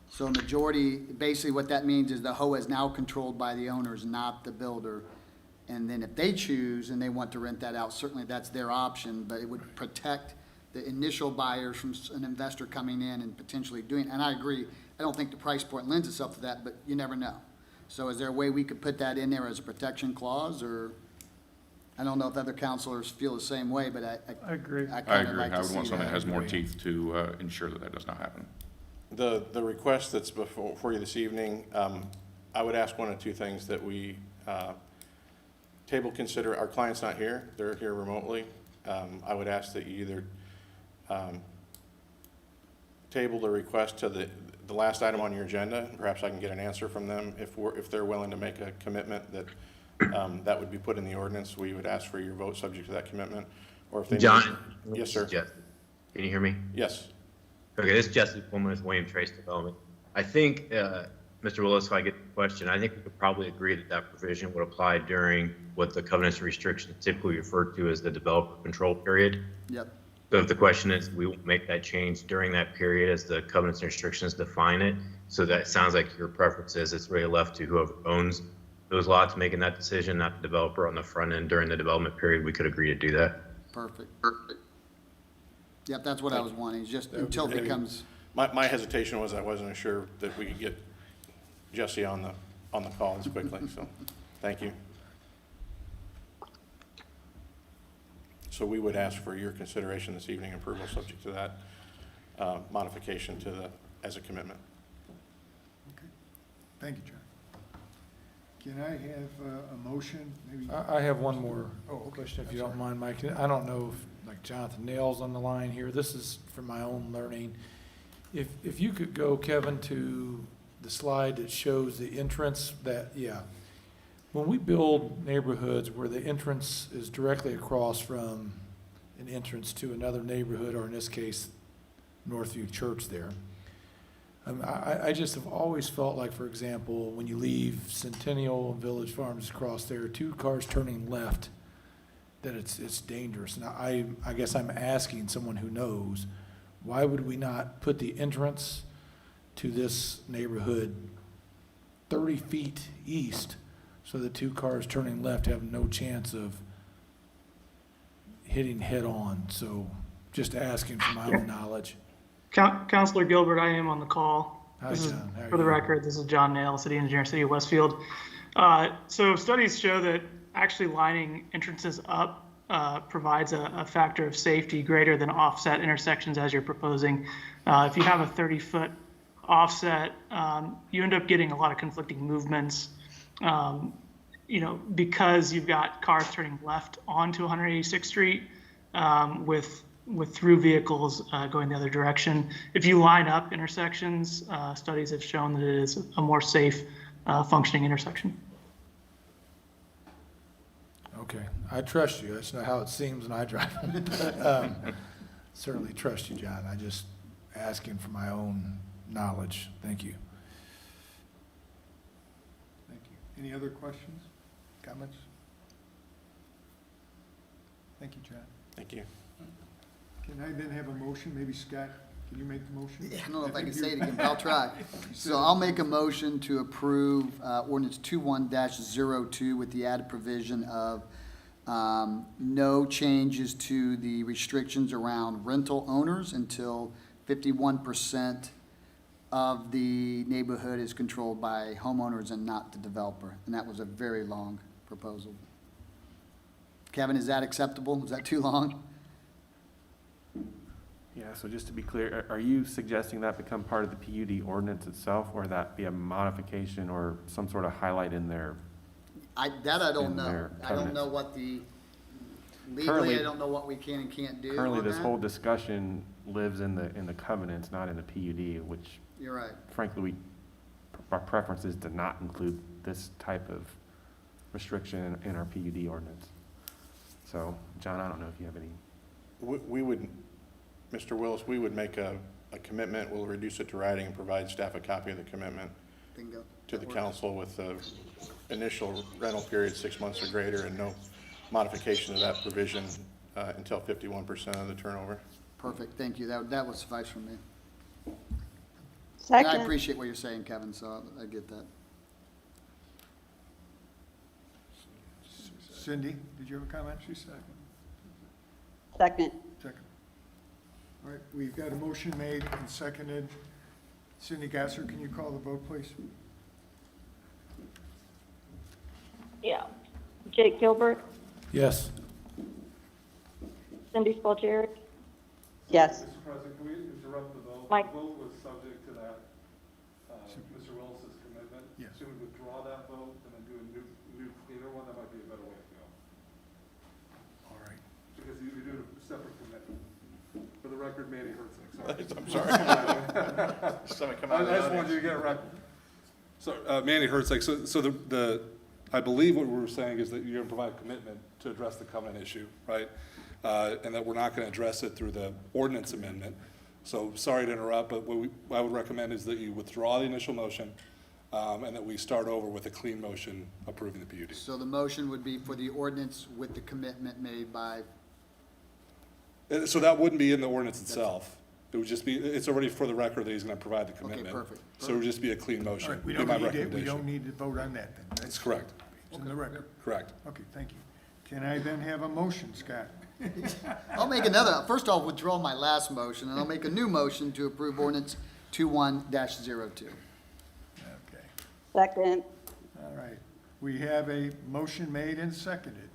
So majority, basically what that means is the HOA is now controlled by the owners, not the builder. And then if they choose and they want to rent that out, certainly that's their option, but it would protect the initial buyers from an investor coming in and potentially doing, and I agree, I don't think the price point lends itself to that, but you never know. So is there a way we could put that in there as a protection clause, or, I don't know if other counselors feel the same way, but I agree. I kind of agree. like I to would see want something that has more that. teeth to ensure that that does not happen. the request that's before you this evening, I would ask one of two things: that we table consider, our client's not here, they're here remotely. I would ask that you either table the request to the last item on your agenda. Perhaps I can get an answer from them if they're willing to make a commitment that that would be put in the ordinance. We would ask for your vote subject to that commitment. Or if they John? Yes, sir. Jesse. Can you hear me? Yes. Okay, this is Jesse Pullman with William Trace Development. I think, Mr. Willis, if I get the question, I think we could probably agree that that provision would apply during what the covenants and restrictions typically referred to as the developer control period. Yep. So if the question is, we will make that change during that period as the covenants and restrictions define it. So that sounds like your preference is it's really left to whoever owns those lots making that decision, not the developer on the front end during the development period. We could agree to do that. Perfect. Yep, that's what I was wanting, just That would until be it great. becomes, My hesitation was I wasn't sure that we could get Jesse on the call as quickly, so thank you. So we would ask for your consideration this evening, approval subject to that modification as a commitment. Okay. Thank you, John. Can I have a motion, maybe? I have one more Oh, okay. question, if I'm you don't sorry. mind, Mike. I don't know if, like, Jonathan Nail's on the line here. This is for my own learning. If you could go, Kevin, to the slide that shows the entrance, when we build neighborhoods where the entrance is directly across from an entrance to another neighborhood, or in this case, Northview Church there, I just have always felt like, for example, when you leave Centennial and Village Farms across there, two cars turning left, that it's dangerous. And I guess I'm asking someone who knows, why would we not put the entrance to this neighborhood 30 feet east so the two cars turning left have no chance of hitting head on? So just asking for my own knowledge. Counselor Gilbert, I am on the call. Hi, This is, John. How are for the you? record, this is John Nail, city engineer, city of Westfield. So studies show that actually lining entrances up provides a factor of safety greater than offset intersections as you're proposing. If you have a 30-foot offset, you end up getting a lot of conflicting movements. Because you've got cars turning left onto 186th Street with through vehicles going the other direction. If you line up intersections, studies have shown that it is a more safe functioning intersection. Okay, I trust you. That's not how it seems when I drive. But, certainly trust you, John. I just asking for my own knowledge. Thank you. Thank you. Any other questions, comments? Thank you, John. Thank you. Can I then have a motion? Maybe Scott, can you make the motion? Yeah, I don't know if I can think say you- it again, but I'll try. So I'll make a motion to approve ordinance 21-02 with the added provision of no changes to the restrictions around rental owners until 51% of the neighborhood is controlled by homeowners and not the developer. And that was a very long proposal. Kevin, is that acceptable? Is that too long? Yeah, so just to be clear, are you suggesting that become part of the PUD ordinance itself, or that be a modification or some sort of highlight in there? I don't In know. their I don't covenants. know what the, legally, Currently- I don't know what we can and can't do Currently, on this that. whole discussion lives in the covenants, not in the PUD, which You're right. frankly, our preference is to not include this type of restriction in our PUD ordinance. So, John, I don't know if you have any. We would, Mr. Willis, we would make a commitment, we'll reduce it to writing and provide staff a copy of the commitment Bingo. to the That works. council with the initial rental period, 6 months or greater, and no modification of that provision until 51% of the turnover. Perfect, thank you. That would suffice for me. And I Second. appreciate what you're saying, Kevin, so I get that. Cindy, did you have a comment? She's second. Second. Second. All right, we've got a motion made and seconded. Cindy Gasser, can you call the vote, please? Yeah. Jake Gilbert, Yes. Cindy Spalgeric, Yes. Mr. President, can we interrupt the vote? Mike. The vote was subject to that, Mr. Willis's commitment. Yes. Should we withdraw that vote and then do a new cleaner one? That might be a better way to go. All right. Because you're doing a separate commitment. For the record, Manny Herzig, I'm sorry. Something come out of the I just wanted you to get it right. So, Manny Herzig, so the, I believe what we're saying is that you're gonna provide a commitment to address the covenant issue, right? And that we're not gonna address it through the ordinance amendment. So, sorry to interrupt, but what I would recommend is that you withdraw the initial motion, and that we start over with a clean motion approving the PUD. So the motion would be for the ordinance with the commitment made by, So that wouldn't be in the ordinance itself. It would just be, it's already for the record that he's gonna provide the commitment. perfect. So it would just be a clean All motion, right, would be my recommendation. we don't need to vote on that then. That's correct, It's in the record. correct. Okay, thank you. Can I then have a motion, Scott? I'll make another, first I'll withdraw my last motion, and I'll make a new motion to approve ordinance 21-02. Okay, Second. all right. We have a motion made and seconded.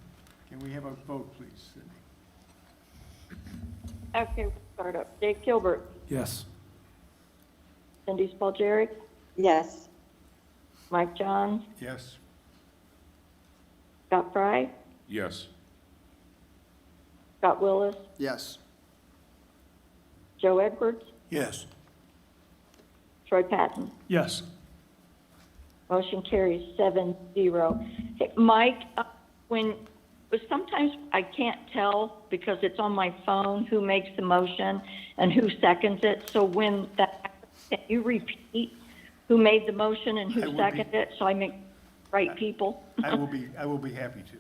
Can we have a vote, please, Cindy? okay, we'll start up. Jake Gilbert, Yes. Cindy Spalgeric, Yes. Mike Johns, Yes. Scott Fry, Yes. Scott Willis, Yes. Joe Edwards, Yes. Troy Patton. Yes. Motion carries 7-0. Hey, Mike, sometimes I can't tell because it's on my phone who makes the motion and who seconds it. So when that happens, can you repeat who made the motion and I who will be- seconded it so I make right people? I will be happy to.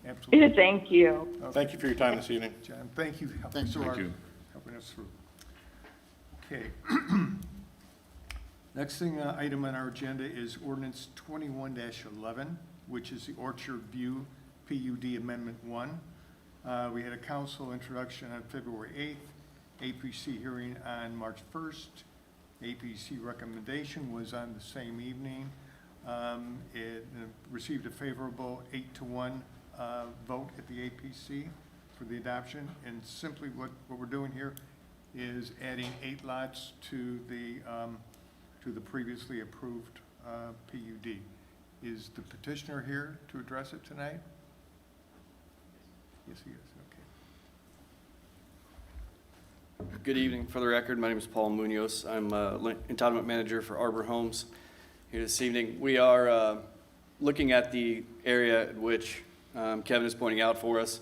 Absolutely. Thank you. Thank you for your time this evening. John, thank you. Thank you. Thank you. Helping us through. Okay. Next item on our agenda is ordinance 21-11, which is the Orchard View PUD Amendment 1. We had a council introduction on February 8th, APC hearing on March 1st. APC recommendation was on the same evening. It received a favorable 8-1 vote at the APC for the adoption. And simply what we're doing here is adding 8 lots to the previously approved PUD. Is the petitioner here to address it tonight? Yes, he is, okay. Good evening. For the record, my name is Paul Munoz. I'm entitlement manager for Arbor Homes here this evening. We are looking at the area at which Kevin is pointing out for us.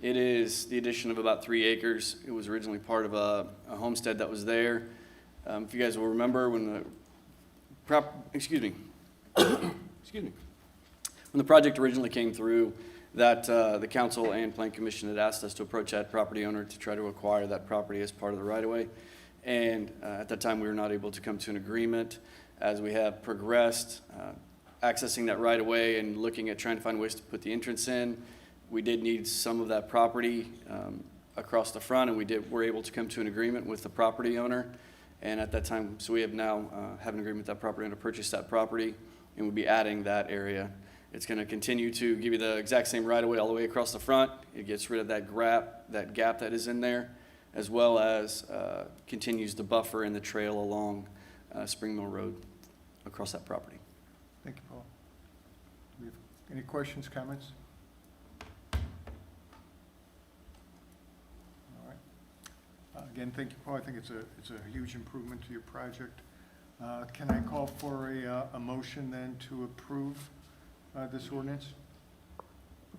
It is the addition of about 3 acres. It was originally part of a homestead that was there. If you guys will remember, when the project originally came through, that the council and plan commission had asked us to approach that property owner to try to acquire that property as part of the right-of-way. And at that time, we were not able to come to an agreement. As we have progressed, accessing that right-of-way and looking at trying to find ways to put the entrance in, we did need some of that property across the front, and were able to come to an agreement with the property owner. And at that time, so we have now have an agreement with that property owner to purchase that property, and we'll be adding that area. It's going to continue to give you the exact same right-of-way all the way across the front. It gets rid of that gap that is in there, as well as continues the buffer and the trail along Spring Mill Road across that property. Thank you, Paul. Do we have any questions, comments? All right. Again, thank you, Paul. I think it's a huge improvement to your project. Can I call for a motion then to approve this ordinance?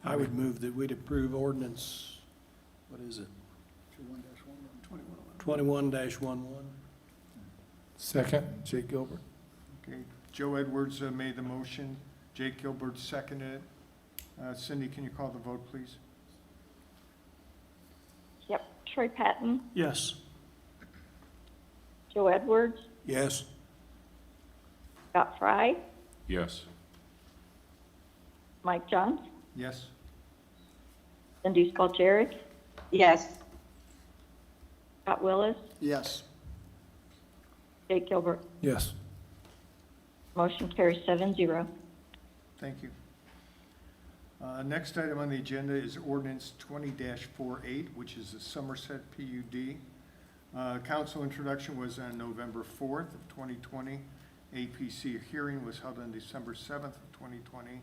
I would move that we'd approve ordinance, what is it? 21-11. Second, Jake Gilbert. Okay, Joe Edwards made the motion. Jake Gilbert seconded it. Cindy, can you call the vote, please? Yep. Troy Patton, Yes. Joe Edwards, Yes. Scott Fry, Yes. Mike Johns, Yes. Cindy Spalcherik, Yes. Scott Willis, Yes. Jake Gilbert. Yes. Motion carries 7-0. Thank you. Next item on the agenda is ordinance 20-48, which is the Somerset PUD. Council introduction was on November 4th of 2020. APC hearing was held on December 7th of 2020.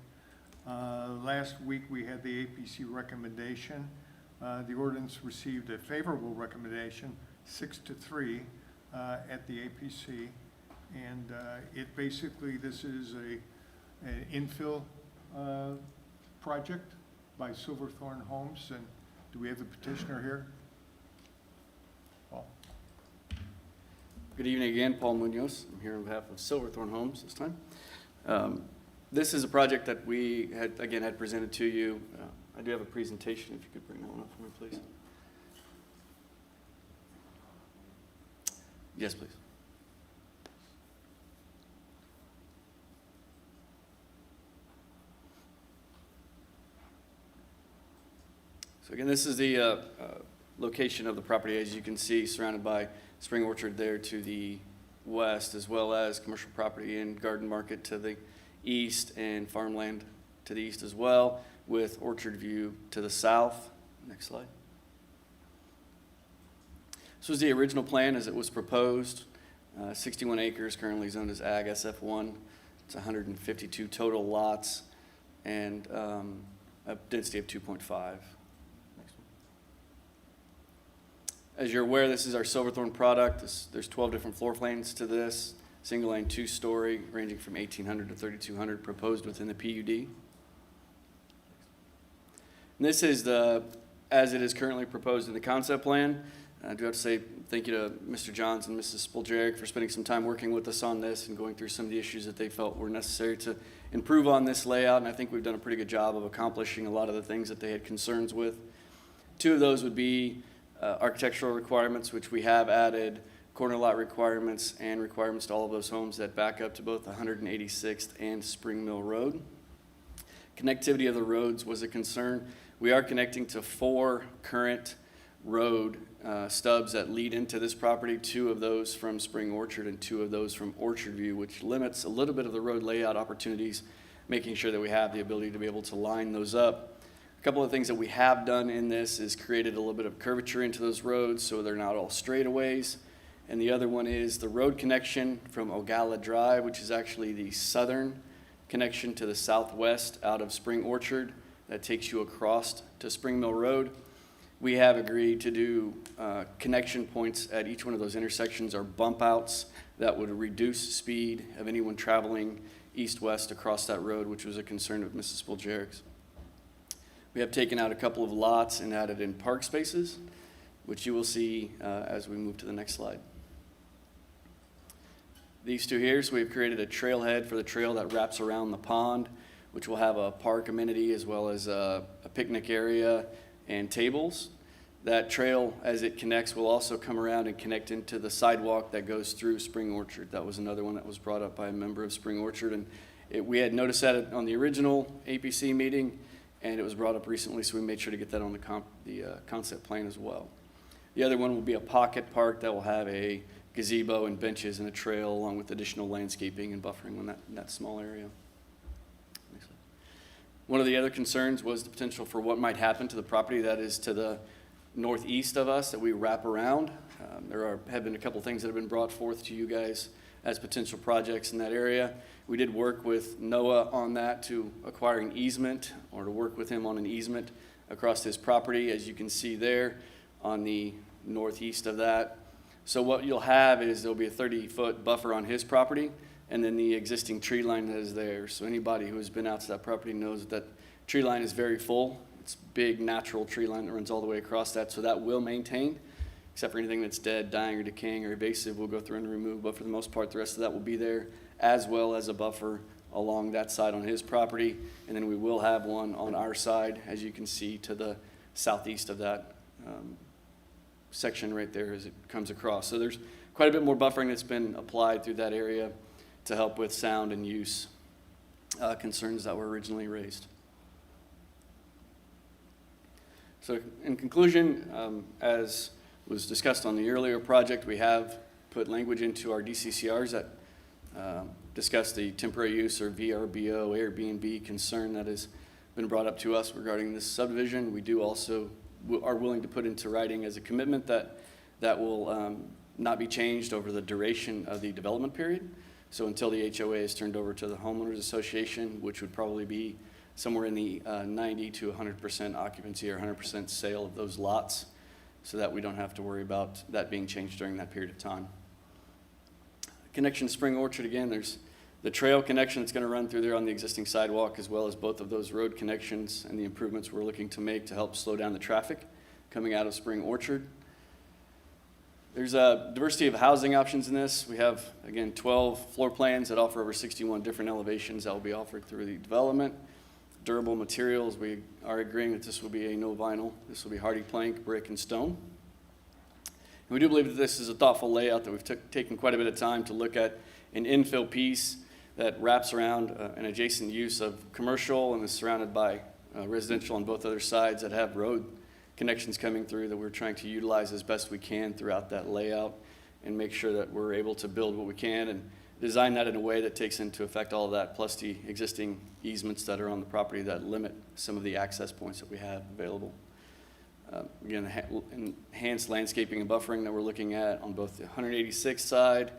Last week, we had the APC recommendation. The ordinance received a favorable recommendation, 6-3, at the APC. And it basically, this is an infill project by Silverthorne Homes. And do we have the petitioner here? Paul? Good evening again, Paul Munoz. I'm here on behalf of Silverthorne Homes this time. This is a project that we had presented to you. I do have a presentation, if you could bring that one up for me, please. Yes, please. So again, this is the location of the property, as you can see, surrounded by Spring Orchard there to the west, as well as commercial property and garden market to the east and farmland to the east as well, with Orchard View to the south. Next slide. This was the original plan as it was proposed. 61 acres, currently zoned as Ag SF1. It's 152 total lots and a density of 2.5. As you're aware, this is our Silverthorne product. There's 12 different floor plans to this. Single lane, 2-story, ranging from 1,800 to 3,200, proposed within the PUD. And this is as it is currently proposed in the concept plan. I do have to say thank you to Mr. Johns and Mrs. Spoljarek for spending some time working with us on this and going through some of the issues that they felt were necessary to improve on this layout. And I think we've done a pretty good job of accomplishing a lot of the things that they had concerns with. Two of those would be architectural requirements, which we have added, corner lot requirements, and requirements to all of those homes that back up to both 186th and Spring Mill Road. Connectivity of the roads was a concern. We are connecting to 4 current road stubs that lead into this property, 2 of those from Spring Orchard and 2 of those from Orchard View, which limits a little bit of the road layout opportunities, making sure that we have the ability to be able to line those up. A couple of things that we have done in this is created a little bit of curvature into those roads so they're not all straightaways. And the other one is the road connection from Ogalla Drive, which is actually the southern connection to the southwest out of Spring Orchard that takes you across to Spring Mill Road. We have agreed to do connection points at each one of those intersections or bump outs that would reduce speed of anyone traveling east-west across that road, which was a concern of Mrs. Spoljarek's. We have taken out a couple of lots and added in park spaces, which you will see as we move to the next slide. These 2 here, so we've created a trailhead for the trail that wraps around the pond. which will have a park amenity as well as a picnic area and tables. That trail, as it connects, will also come around and connect into the sidewalk that goes through Spring Orchard. That was another one that was brought up by a member of Spring Orchard, and we had noticed that on the original APC meeting, and it was brought up recently, so we made sure to get that on the concept plan as well. The other one will be a pocket park that will have a gazebo and benches and a trail along with additional landscaping and buffering on that small area. One of the other concerns was the potential for what might happen to the property that is to the northeast of us that we wrap around. There have been a couple things that have been brought forth to you guys as potential projects in that area. We did work with Noah on that to acquire an easement, or to work with him on an easement across his property, as you can see there on the northeast of that. So what you'll have is there'll be a 30-foot buffer on his property, and then the existing tree line that is there. So anybody who has been out to that property knows that tree line is very full. It's big natural tree line that runs all the way across that, so that will maintain, except for anything that's dead, dying, or decaying, or invasive, we'll go through and remove, but for the most part, the rest of that will be there, as well as a buffer along that side on his property, and then we will have one on our side, as you can see, to the southeast of that section right there as it comes across. So there's quite a bit more buffering that's been applied through that area to help with sound and use concerns that were originally raised. So in conclusion, as was discussed on the earlier project, we have put language into our DCCRs that discuss the temporary use or VRBO, Airbnb concern that has been brought up to us regarding this subdivision. We do also are willing to put into writing as a commitment that will not be changed over the duration of the development period. So until the HOA is turned over to the homeowners association, which would probably be somewhere in the 90 to 100% occupancy or 100% sale of those lots, so that we don't have to worry about that being changed during that period of time. Connection to Spring Orchard, again, there's the trail connection that's going to run through there on the existing sidewalk, as well as both of those road connections and the improvements we're looking to make to help slow down the traffic coming out of Spring Orchard. There's a diversity of housing options in this. We have, again, 12 floor plans that offer over 61 different elevations that will be offered through the development. Durable materials, we are agreeing that this will be a no vinyl. This will be hardy plank, brick, and stone. And we do believe that this is a thoughtful layout that we've taken quite a bit of time to look at an infill piece that wraps around an adjacent use of commercial and is surrounded by residential on both other sides that have road connections coming through that we're trying to utilize as best we can throughout that layout and make sure that we're able to build what we can and design that in a way that takes into effect all of that, plus the existing easements that are on the property that limit some of the access points that we have available. Again, enhanced landscaping and buffering that we're looking at on both the 186th side,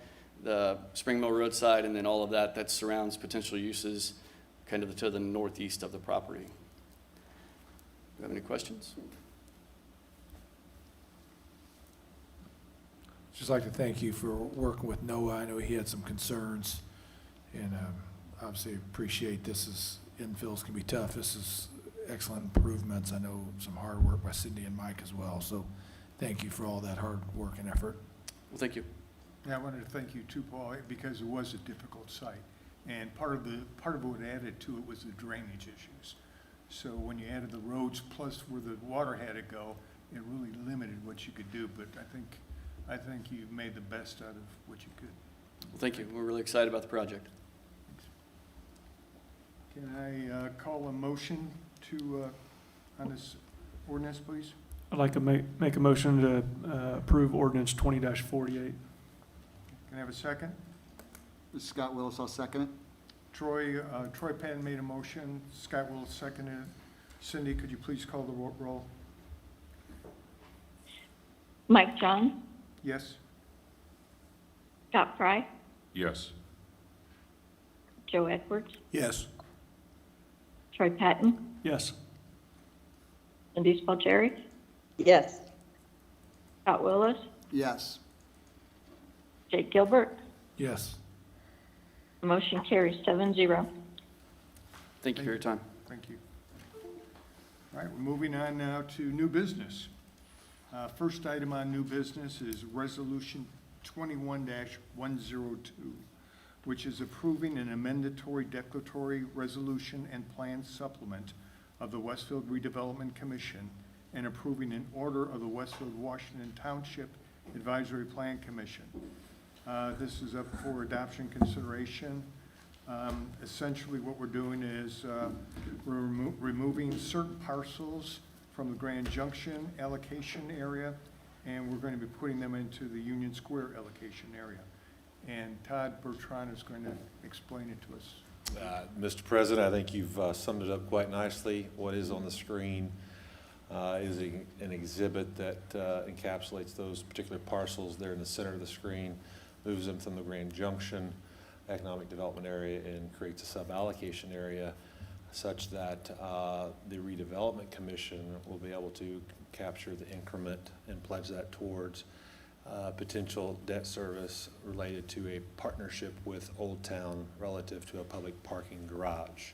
the Spring Mill Road side, and then all of that surrounds potential uses kind of to the northeast of the property. Do you have any questions? Just like to thank you for working with Noah. I know he had some concerns, and obviously appreciate this. Infills can be tough. This is excellent improvements. I know some hard work by Cindy and Mike as well. So thank you for all that hard work and effort. Well, thank you. Yeah, I wanted to thank you too, Paul, because it was a difficult site. And part of what added to it was the drainage issues. So when you added the roads plus where the water had to go, it really limited what you could do. But I think you made the best out of what you could. Well, thank you. We're really excited about the project. Can I call a motion to on this ordinance, please? I'd like to make a motion to approve ordinance 20-48. Can I have a second? This is Scott Willis, I'll second it. Troy Patton made a motion. Scott Willis seconded it. Cindy, could you please call the roll? Mike Johns, Yes? Scott Fry, Yes. Joe Edwards, Yes. Troy Patton, Yes. Cindy Spalgeri, Yes. Scott Willis, Yes. Jake Gilbert. Yes. The motion carries 7-0. Thank you for your time. Thank you. All right, we're moving on now to new business. First item on new business is Resolution 21-102. which is approving an amendatory declaratory resolution and plan supplement of the Westfield Redevelopment Commission and approving an order of the Westfield Washington Township Advisory Plan Commission. This is up for adoption consideration. Essentially, what we're doing is we're removing certain parcels from the Grand Junction allocation area, and we're going to be putting them into the Union Square allocation area. And Todd Bertrand is going to explain it to us. Mr. President, I think you've summed it up quite nicely. What is on the screen is an exhibit that encapsulates those particular parcels there in the center of the screen, moves them from the Grand Junction economic development area and creates a sub-allocation area such that the Redevelopment Commission will be able to capture the increment and pledge that towards potential debt service related to a partnership with Old Town relative to a public parking garage.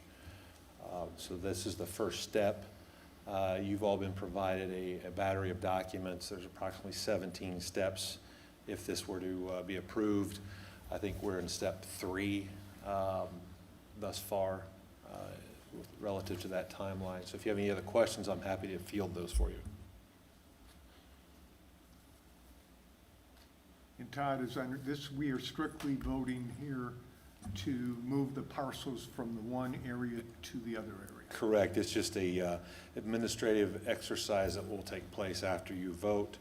So this is the first step. You've all been provided a battery of documents. There's approximately 17 steps if this were to be approved. I think we're in step 3 thus far relative to that timeline. So if you have any other questions, I'm happy to field those for you. And Todd, is under this, we are strictly voting here to move the parcels from the one area to the other area. Correct. It's just a administrative exercise that will take place after you vote.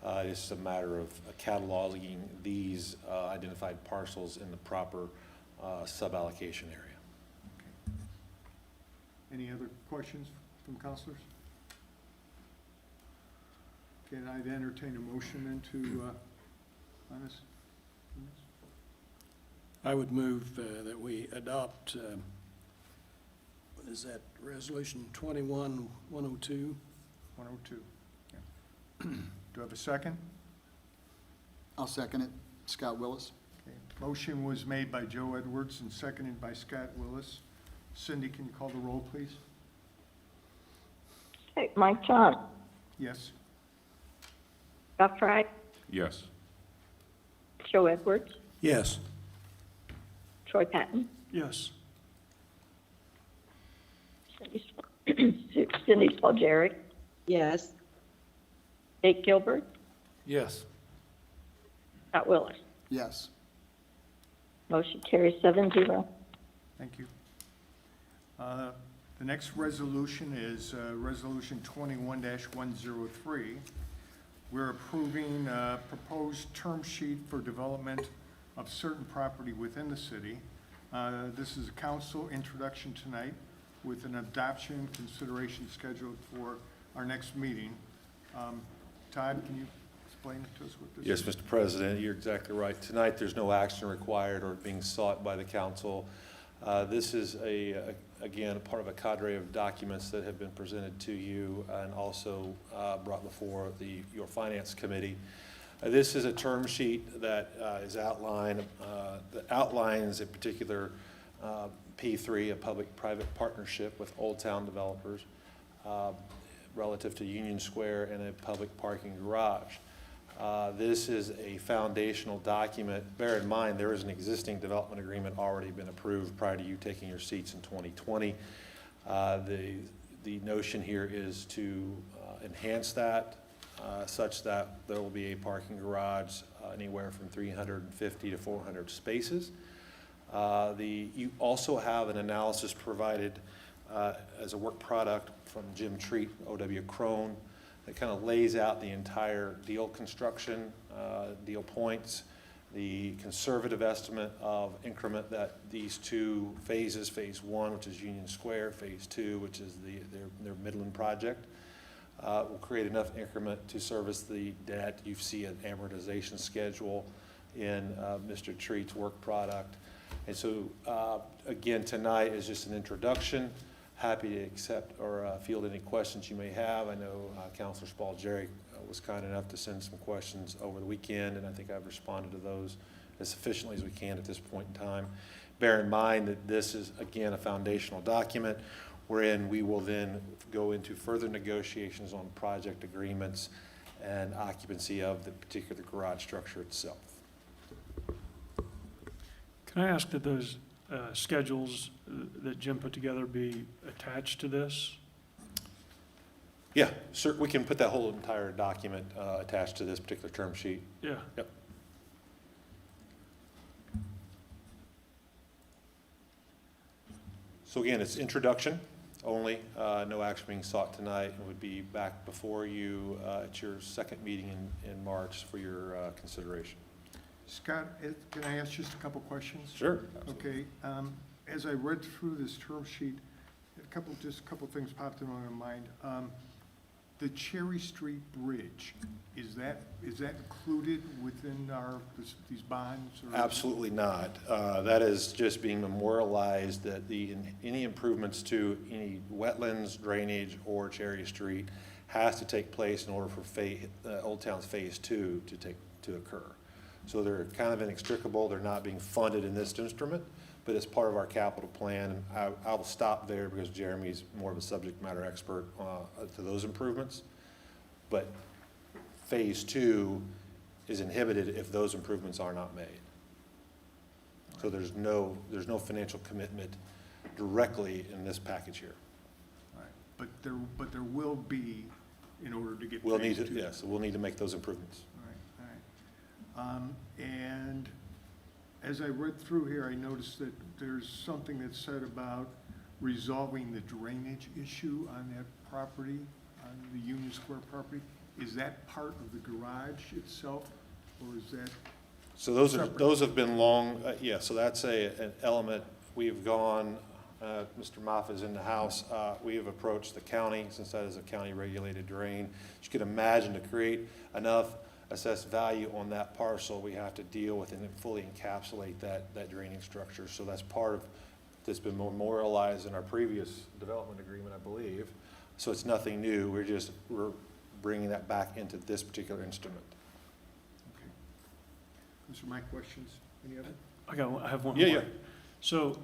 It's a matter of cataloging these identified parcels in the proper sub-allocation area. Any other questions from councilors? Can I entertain a motion into on this? I would move that we adopt, what is that, Resolution 21-102? 102. Yeah. Do I have a second? I'll second it. Scott Willis. Okay. Motion was made by Joe Edwards and seconded by Scott Willis. Cindy, can you call the roll, please? Okay, Mike John, Yes. Scott Fry, Yes. Joe Edwards, Yes. Troy Patton, Yes. Cindy Spalgeri, Yes. Jake Gilbert, Yes. Scott Willis. Yes. Motion carries 7-0. Thank you. The next resolution is Resolution 21-103. We're approving a proposed term sheet for development of certain property within the city. This is a council introduction tonight with an adoption consideration scheduled for our next meeting. Todd, can you explain it to us what this Yes, is? Mr. President, you're exactly right. Tonight, there's no action required or being sought by the council. This is again, a part of a cadre of documents that have been presented to you and also brought before your Finance Committee. This is a term sheet that is outlined, that outlines a particular P3, a public-private partnership with Old Town developers relative to Union Square and a public parking garage. This is a foundational document. Bear in mind, there is an existing development agreement already been approved prior to you taking your seats in 2020. The notion here is to enhance that such that there will be a parking garage anywhere from 350 to 400 spaces. You also have an analysis provided as a work product from Jim Treat, O.W. Crone, that kind of lays out the entire deal construction, deal points, the conservative estimate of increment that these two phases, phase 1, which is Union Square, phase 2, which is their Midland project, will create enough increment to service the debt. You see an amortization schedule in Mr. Treat's work product. And so, again, tonight is just an introduction. Happy to accept or field any questions you may have. I know Councilor Spalgeri was kind enough to send some questions over the weekend, and I think I've responded to those as sufficiently as we can at this point in time. Bear in mind that this is, again, a foundational document wherein we will then go into further negotiations on project agreements and occupancy of the particular garage structure itself. Can I ask that those schedules that Jim put together be attached to this? Yeah, sir, we can put that whole entire document attached to this particular term sheet. Yeah. Yep. So again, it's introduction only, no action being sought tonight, and would be back before you at your second meeting in March for your consideration. Scott, can I ask just a couple questions? Sure. Okay, as I read through this term sheet, just a couple things popped into my mind. The Cherry Street Bridge, is that included within these bonds? Or? Absolutely not. That is just being memorialized that any improvements to any wetlands, drainage, or Cherry Street has to take place in order for Old Town's Phase 2 to occur. So they're kind of inextricable. They're not being funded in this instrument, but it's part of our capital plan. I will stop there because Jeremy's more of a subject matter expert to those improvements. But Phase 2 is inhibited if those improvements are not made. So there's no financial commitment directly in this package here. All right. But there will be in order to get. We'll need to, yes, we'll need to make those improvements. All right. And as I read through here, I noticed that there's something that's said about resolving the drainage issue on that property, on the Union Square property. Is that part of the garage itself, or is that? So those separate? have been long, yeah, so that's an element. We've gone, Mr. Moff is in the house, we have approached the county, since that is a county regulated drain. As you can imagine, to create enough assessed value on that parcel, we have to deal with and fully encapsulate that draining structure. So that's part of, that's been memorialized in our previous development agreement, I believe. So it's nothing new, we're bringing that back into this particular instrument. Okay. Those are my questions. Any other? I have one Yeah, more. yeah. So,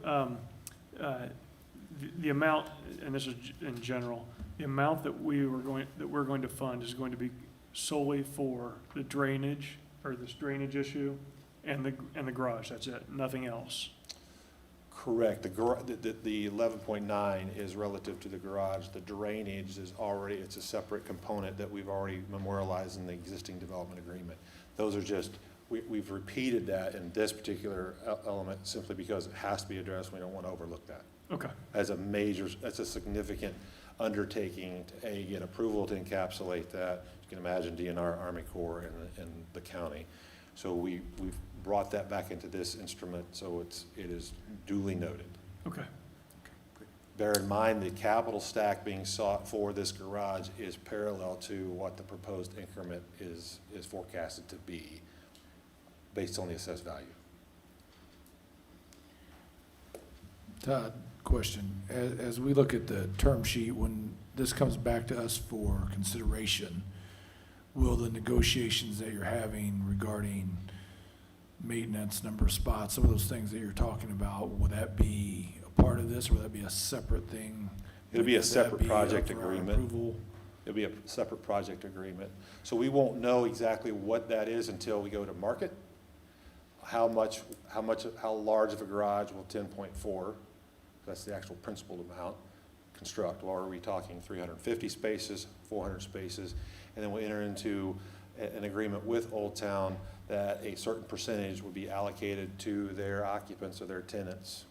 the amount, and this is in general, the amount that we're going to fund is going to be solely for the drainage, or this drainage issue, and the garage, that's it, nothing else. Correct. The 11.9 is relative to the garage. The drainage is already, it's a separate component that we've already memorialized in the existing development agreement. Those are just, we've repeated that in this particular element simply because it has to be addressed. We don't want to overlook that. Okay. As a major, that's a significant undertaking to get approval to encapsulate that. You can imagine DNR, Army Corps, and the county. So we've brought that back into this instrument, so it is duly noted. Okay. Bear in mind, the capital stack being sought for this garage is parallel to what the proposed increment is forecasted to be based on the assessed value. Todd, question. As we look at the term sheet, when this comes back to us for consideration, will the negotiations that you're having regarding maintenance, number of spots, some of those things that you're talking about, will that be a part of this, or will that be a separate thing? It'll be a Would that separate be project up for our agreement. approval? It'll be a separate project agreement. So we won't know exactly what that is until we go to market. How large of a garage will 10.4, that's the actual principal amount, construct? Or are we talking 350 spaces, 400 spaces? And then we'll enter into an agreement with Old Town that a certain percentage would be allocated to their occupants or their tenants,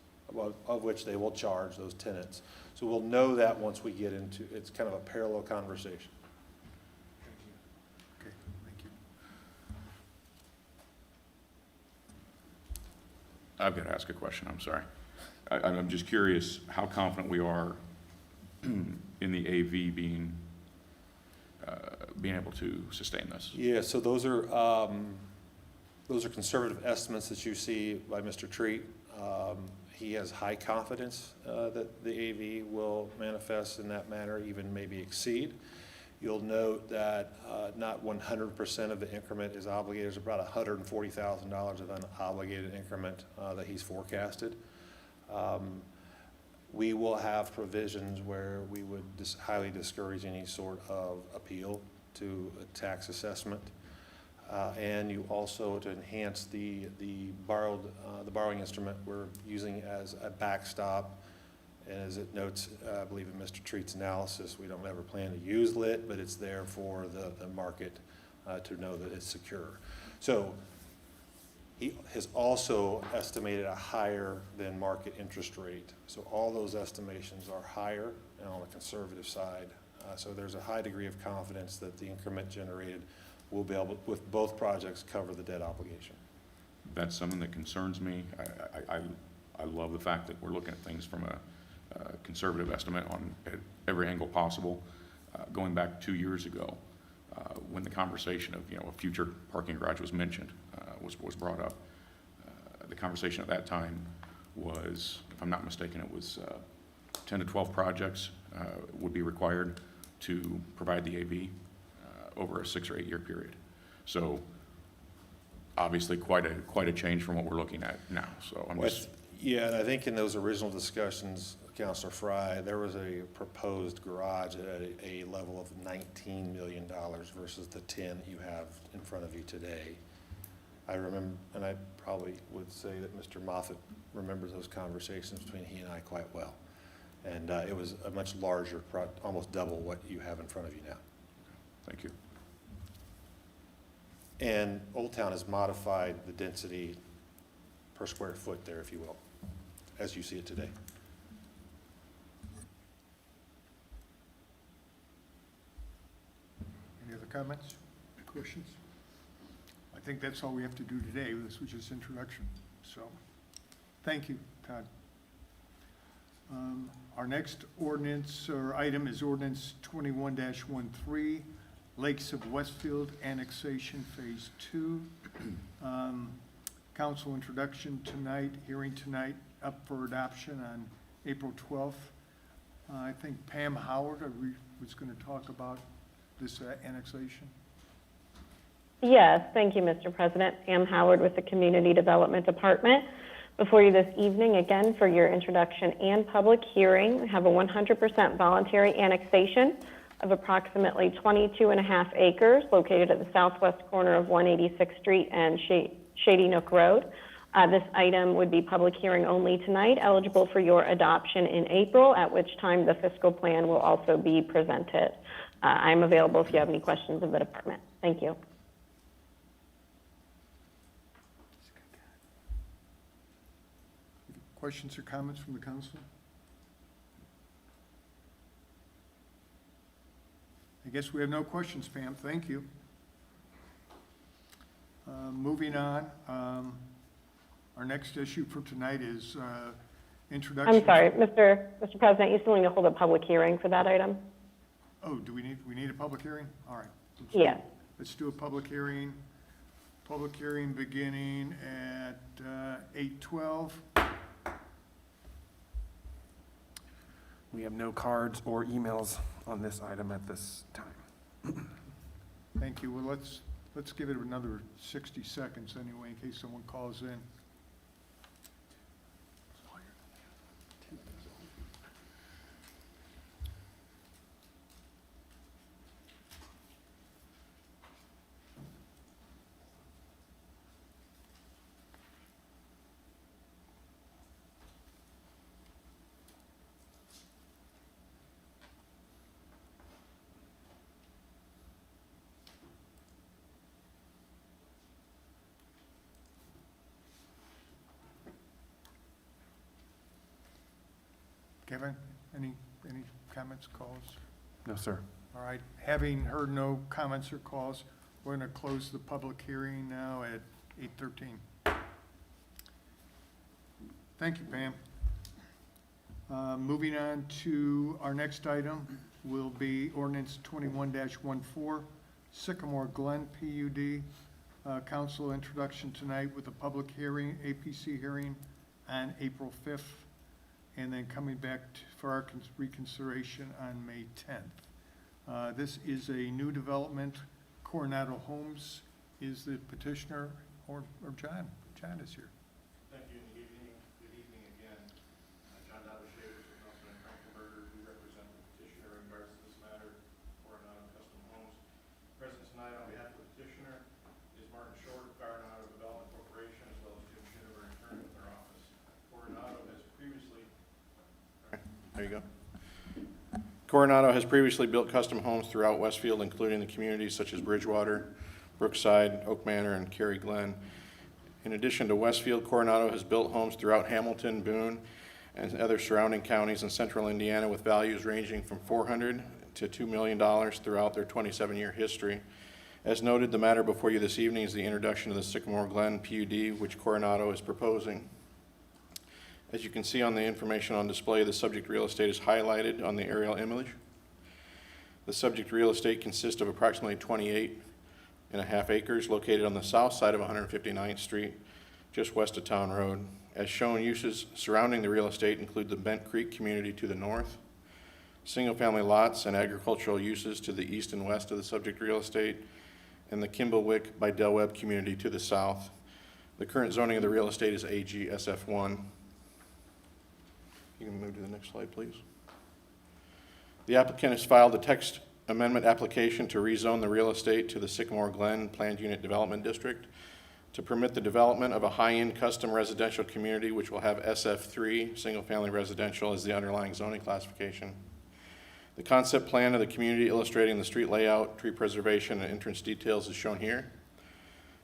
of which they will charge those tenants. So we'll know that once we get into, it's kind of a parallel conversation. Okay, thank you. I've got to ask a question, I'm sorry. I'm just curious how confident we are in the AV being able to sustain this. Yeah, so those are conservative estimates that you see by Mr. Treat. He has high confidence that the AV will manifest in that manner, even maybe exceed. You'll note that not 100% of the increment is obligated. There's about $140,000 of unobligated increment that he's forecasted. We will have provisions where we would highly discourage any sort of appeal to a tax assessment. And you also, to enhance the borrowing instrument we're using as a backstop. And as it notes, I believe in Mr. Treat's analysis, we don't ever plan to use lit, but it's there for the market to know that it's secure. So he has also estimated a higher than market interest rate. So all those estimations are higher and on the conservative side. So there's a high degree of confidence that the increment generated will be able, with both projects, cover the debt obligation. That's something that concerns me. I love the fact that we're looking at things from a conservative estimate on at every angle possible. Going back 2 years ago, when the conversation of a future parking garage was mentioned, was brought up, the conversation at that time was, if I'm not mistaken, it was 10 to 12 projects would be required to provide the AV over a 6 or 8 year period. So obviously quite a change from what we're looking at now. So I'm just. Yeah, and I think in those original discussions, Councilor Fry, there was a proposed garage at a level of $19 million versus the 10 that you have in front of you today. I remember, and I probably would say that Mr. Moffett remembers those conversations between he and I quite well. And it was a much larger, almost double what you have in front of you now. Thank you. And Old Town has modified the density per square foot there, if you will, as you see it today. Any other comments, questions? I think that's all we have to do today. This was just introduction. So, thank you, Todd. Our next ordinance or item is ordinance 21-13, Lakes of Westfield Annexation Phase 2. Council introduction tonight, hearing tonight, up for adoption on April 12th. I think Pam Howard was going to talk about this annexation. Yes, thank you, Mr. President. Pam Howard with the Community Development Department. Before you this evening, again, for your introduction and public hearing, we have a 100% voluntary annexation of approximately 22.5 acres located at the southwest corner of 186th Street and Shady Nook Road. This item would be public hearing only tonight, eligible for your adoption in April, at which time the fiscal plan will also be presented. I'm available if you have any questions of the department. Thank you. Questions or comments from the council? I guess we have no questions, Pam. Thank you. Moving on, our next issue for tonight is introduction. I'm sorry, Mr. President, you still need to hold a public hearing for that item? Oh, do we need a public hearing? All right. Yes. Let's do a public hearing. Public hearing beginning at 8:12. We have no cards or emails on this item at this time. Thank you. Well, let's give it another 60 seconds anyway, in case someone calls in. Kevin, any comments, calls? No, sir. All right, having heard no comments or calls, we're going to close the public hearing now at 8:13. Thank you, Pam. Moving on to our next item will be ordinance 21-14, Sycamore Glen PUD. Council introduction tonight with a public hearing, APC hearing on April 5th. And then coming back for our reconsideration on May 10th. This is a new development. Coronado Homes is the petitioner, or John. John is here. Thank you, and good evening again. John Dabashavis with Nelson and Frankenberger. We represent the petitioner in regards to this matter, Coronado Custom Homes. Present tonight on behalf of the petitioner is There you go. Coronado has previously built custom homes throughout Westfield, including the communities such as Bridgewater, Brookside, Oak Manor, and Cary Glen. In addition to Westfield, Coronado has built homes throughout Hamilton, Boone, and other surrounding counties in central Indiana with values ranging from $400,000 to $2 million throughout their 27-year history. As noted, the matter before you this evening is the introduction of the Sycamore Glen PUD, which Coronado is proposing. As you can see on the information on display, the subject real estate is highlighted on the aerial image. The subject real estate consists of approximately 28.5 acres located on the south side of 159th Street, just west of Town Road. As shown, uses surrounding the real estate include the Bent Creek community to the north, single-family lots and agricultural uses to the east and west of the subject real estate, and the Kimballwick by Del Webb community to the south. The current zoning of the real estate is AG SF1. You can move to the next slide, please. The applicant has filed a text amendment application to rezone the real estate to the Sycamore Glen Planned Unit Development District to permit the development of a high-end custom residential community which will have SF3, single-family residential, as the underlying zoning classification. The concept plan of the community illustrating the street layout, tree preservation, and entrance details is shown here.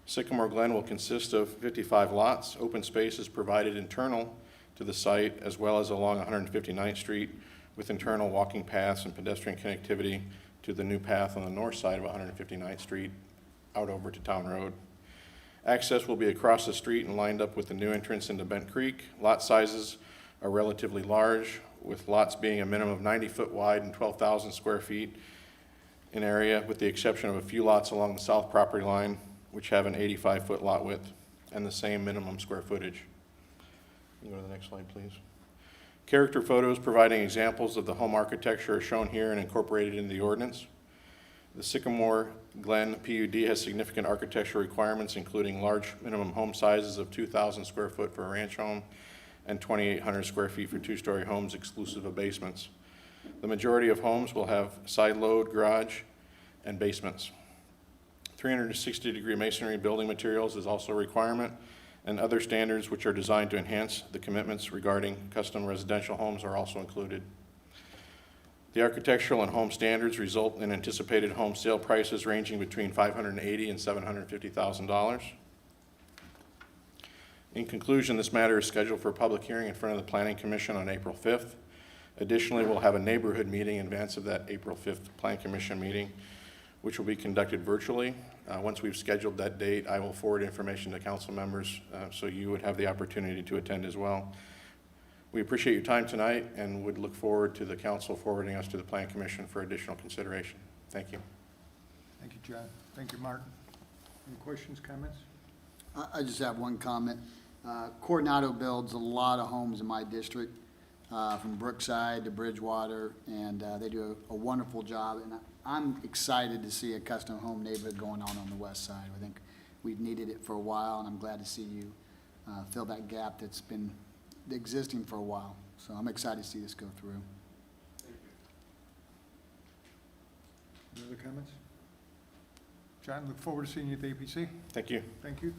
Sycamore Glen will consist of 55 lots. Open space is provided internal to the site as well as along 159th Street with internal walking paths and pedestrian connectivity to the new path on the north side of 159th Street out over to Town Road. Access will be across the street and lined up with the new entrance into Bent Creek. Lot sizes are relatively large, with lots being a minimum of 90 foot wide and 12,000 square feet in area, with the exception of a few lots along the south property line, which have an 85-foot lot width and the same minimum square footage. You can go to the next slide, please. Character photos providing examples of the home architecture are shown here and incorporated into the ordinance. The Sycamore Glen PUD has significant architectural requirements, including large minimum home sizes of 2,000 square foot for a ranch home and 2,800 square feet for two-story homes exclusive of basements. The majority of homes will have side load, garage, and basements. 360-degree masonry building materials is also a requirement, and other standards which are designed to enhance the commitments regarding custom residential homes are also included. The architectural and home standards result in anticipated home sale prices ranging between $580,000 and $750,000. In conclusion, this matter is scheduled for a public hearing in front of the Planning Commission on April 5th. Additionally, we'll have a neighborhood meeting in advance of that April 5th Planning Commission meeting, which will be conducted virtually. Once we've scheduled that date, I will forward information to council members so you would have the opportunity to attend as well. We appreciate your time tonight and would look forward to the council forwarding us to the Planning Commission for additional consideration. Thank you. Thank you, John. Thank you, Martin. Any questions, comments? I just have one comment. Coronado builds a lot of homes in my district, from Brookside to Bridgewater, and they do a wonderful job. And I'm excited to see a custom home neighborhood going on the west side. I think we've needed it for a while, and I'm glad to see you fill that gap that's been existing for a while. So I'm excited to see this go through. Any other comments? John, look forward to seeing you at the APC. Thank you. Thank you.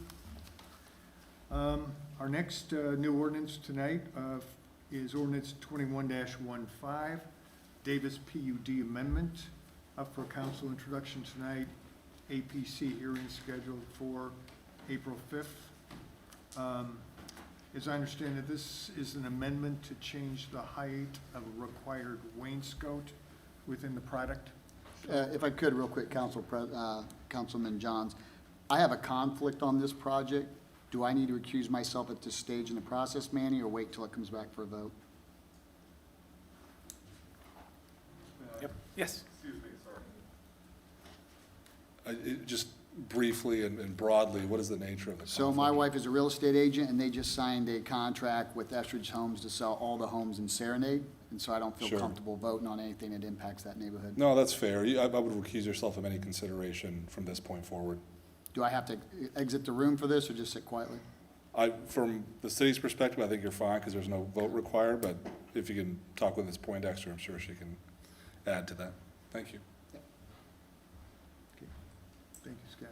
Our next new ordinance tonight is ordinance 21-15, Davis PUD amendment, up for council introduction tonight. APC hearing scheduled for April 5th. As I understand it, this is an amendment to change the height of a required wainscot within the product. If I could, real quick, Councilman Johns, I have a conflict on this project. Do I need to recuse myself at this stage in the process, Manny, or wait till it comes back for a vote? Yep. Yes. Excuse me, sorry. Just briefly and broadly, what is the nature of the conflict? So my wife is a real estate agent, and they just signed a contract with Estridge Homes to sell all the homes in Serenade, and so I don't feel Sure. comfortable voting on anything that impacts that neighborhood. No, that's fair. I would recuse yourself of any consideration from this point forward. Do I have to exit the room for this, or just sit quietly? From the city's perspective, I think you're fine because there's no vote required, but if you can talk with Ms. Poindexter, I'm sure she can add to that. Thank you. Okay. Thank you, Scott.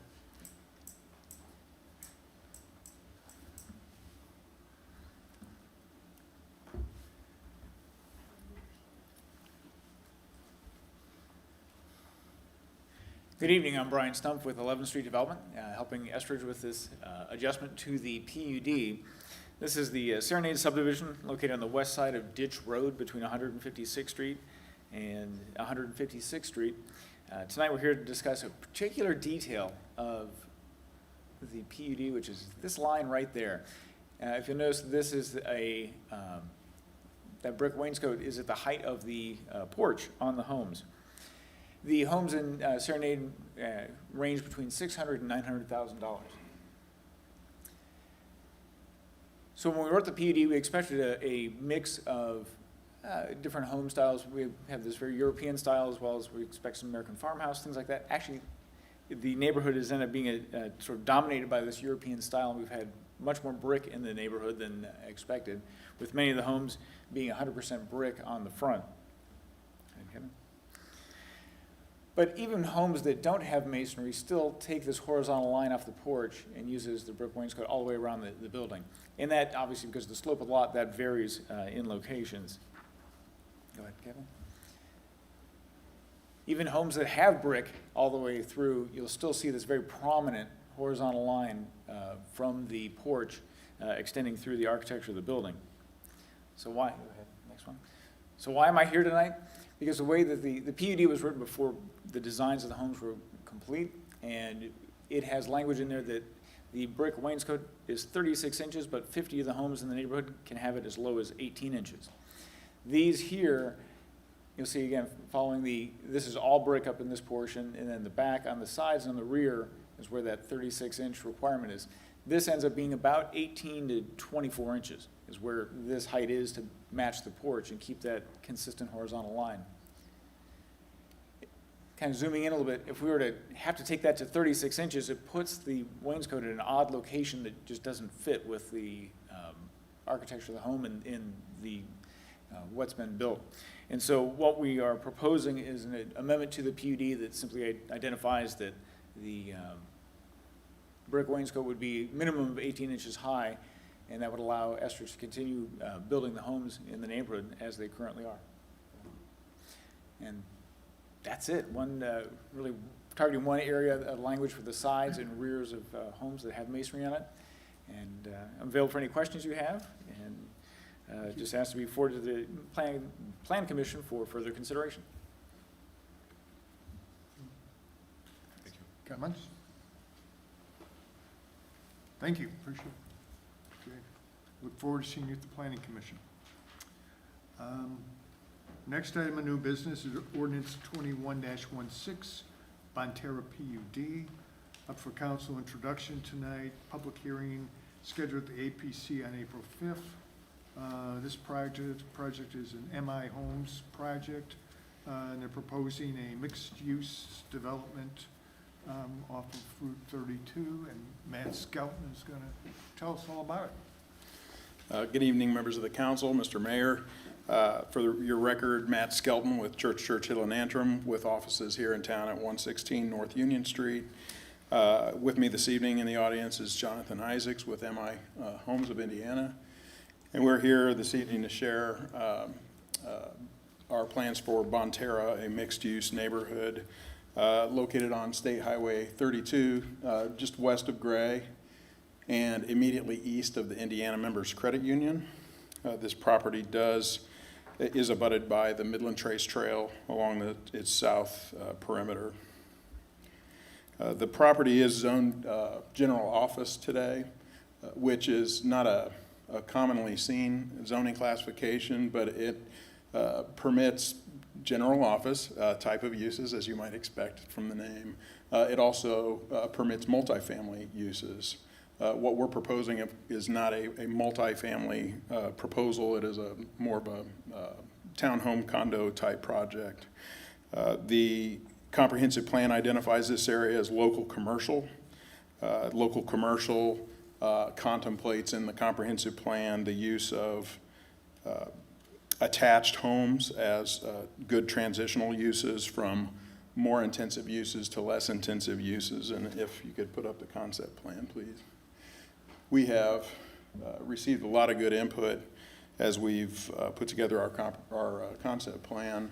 Good evening, I'm Brian Stump with 11th Street Development, helping Estridge with this adjustment to the PUD. This is the Serenade subdivision located on the west side of Ditch Road between 156th Street and 156th Street. Tonight we're here to discuss a particular detail of the PUD, which is this line right there. If you'll notice, this is that brick wainscot is at the height of the porch on the homes. The homes in Serenade range between $600,000 and $900,000. So when we wrote the PUD, we expected a mix of different home styles. We have this very European style, as well as we expect some American farmhouse, things like that. Actually, the neighborhood has ended up being sort of dominated by this European style, and we've had much more brick in the neighborhood than expected, with many of the homes being 100% brick on the front. Okay. But even homes that don't have masonry still take this horizontal line off the porch and uses the brick wainscot all the way around the building. And that, obviously, because of the slope of the lot, that varies in locations. Go ahead, Kevin. Even homes that have brick all the way through, you'll still see this very prominent horizontal line from the porch extending through the architecture of the building. So why? Go ahead, next one. So why am I here tonight? Because the way that the PUD was written before the designs of the homes were complete, and it has language in there that the brick wainscot is 36 inches, but 50 of the homes in the neighborhood can have it as low as 18 inches. These here, you'll see again, following this is all brick up in this portion, and then the back on the sides and on the rear is where that 36-inch requirement is. This ends up being about 18 to 24 inches is where this height is to match the porch and keep that consistent horizontal line. Kind of zooming in a little bit, if we were to have to take that to 36 inches, it puts the wainscot in an odd location that just doesn't fit with the architecture of the home and in the what's been built. And so what we are proposing is an amendment to the PUD that simply identifies that the brick wainscot would be minimum of 18 inches high, and that would allow Estridge to continue building the homes in the neighborhood as they currently are. And that's it. Really targeting one area of language for the sides and rears of homes that have masonry on it. And I'm available for any questions you have, and just asked to be forwarded to the Plan Commission for further consideration. Thank you. Comments? Thank you, appreciate it. Okay. Look forward to seeing you at the Planning Commission. Next item of new business is ordinance 21-16, Bonterra PUD. Up for council introduction tonight, public hearing scheduled at the APC on April 5th. This project is an MI Homes project, and they're proposing a mixed-use development off of Route 32, and Matt Skelton is going to tell us all about it. Good evening, members of the council, Mr. Mayor. Your record, Matt Skelton with Churchill and Antrim, with offices here in town at 116 North Union Street. With me this evening in the audience is Jonathan Isaacs with MI Homes of Indiana. And we're here this evening to share our plans for Bonterra, a mixed-use neighborhood located on State Highway 32, just west of Gray and immediately east of the Indiana Members Credit Union. This property is abutted by the Midland Trace Trail along its south perimeter. The property is zoned general office today, which is not a commonly seen zoning classification, but it permits general office type of uses, as you might expect from the name. It also permits multifamily uses. What we're proposing is not a multifamily proposal. It is more of a townhome condo type project. The comprehensive plan identifies this area as local commercial. Local commercial contemplates in the comprehensive plan the use of attached homes as good transitional uses from more intensive uses to less intensive uses. And if you could put up the concept plan, please. We have received a lot of good input as we've put together our concept plan,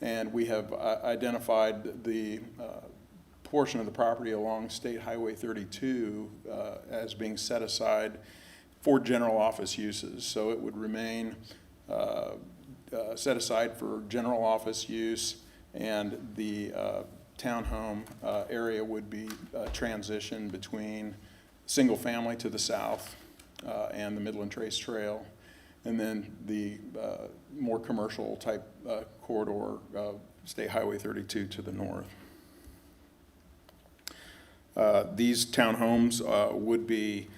and we have identified the portion of the property along State Highway 32 as being set aside for general office uses. So it would remain set aside for general office use, and the townhome area would be transitioned between single family to the south and the Midland Trace Trail, and then the more commercial type corridor, State Highway 32 to the north. These townhomes would be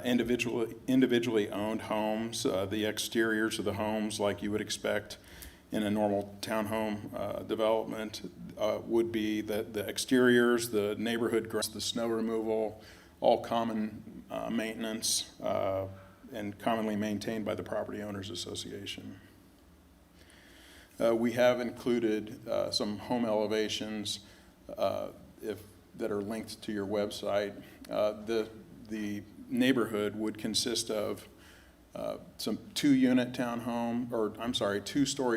individually owned homes. The exteriors of the homes, like you would expect in a normal townhome development, would be the exteriors, the neighborhood grass, the snow removal, all common maintenance and commonly maintained by the Property Owners Association. We have included some home elevations that are linked to your website. The neighborhood would consist of some two-story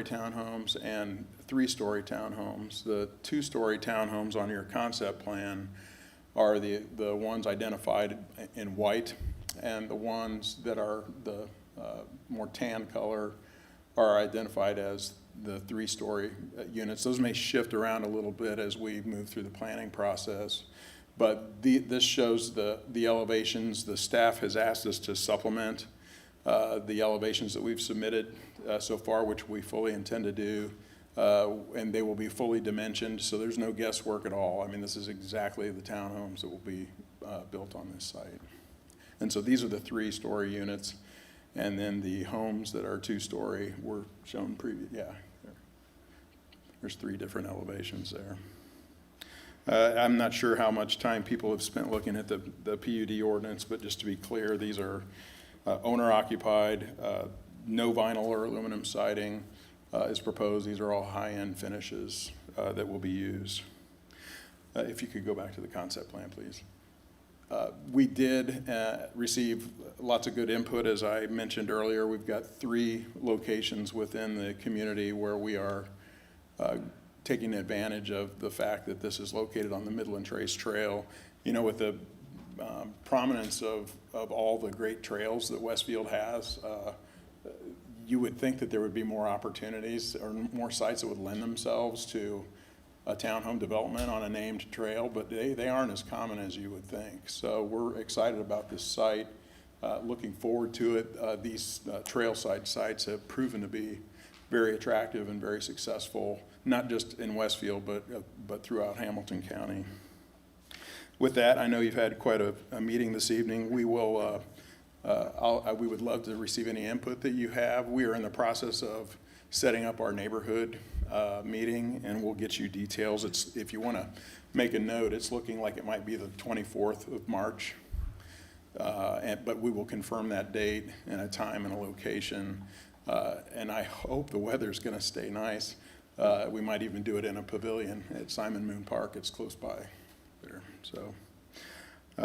townhomes and three-story townhomes. The two-story townhomes on your concept plan are the ones identified in white, and the ones that are the more tan color are identified as the three-story units. Those may shift around a little bit as we move through the planning process, but this shows the elevations. The staff has asked us to supplement the elevations that we've submitted so far, which we fully intend to do, and they will be fully dimensioned, so there's no guesswork at all. I mean, this is exactly the townhomes that will be built on this site. And so these are the three-story units, and then the homes that are two-story were shown there's three different elevations there. I'm not sure how much time people have spent looking at the PUD ordinance, but just to be clear, these are owner-occupied, no vinyl or aluminum siding is proposed. These are all high-end finishes that will be used. If you could go back to the concept plan, please. We did receive lots of good input. As I mentioned earlier, we've got 3 locations within the community where we are taking advantage of the fact that this is located on the Midland Trace Trail. You know, with the prominence of all the great trails that Westfield has, you would think that there would be more opportunities or more sites that would lend themselves to a townhome development on a named trail, but they aren't as common as you would think. So we're excited about this site, looking forward to it. These trailside sites have proven to be very attractive and very successful, not just in Westfield, but throughout Hamilton County. With that, I know you've had quite a meeting this evening. We will, we would love to receive any input that you have. We are in the process of setting up our neighborhood meeting, and we'll get you details. If you want to make a note, it's looking like it might be the 24th of March, but we will confirm that date and a time and a location. And I hope the weather's going to stay nice. We might even do it in a pavilion at Simon Moon Park. It's close by there. So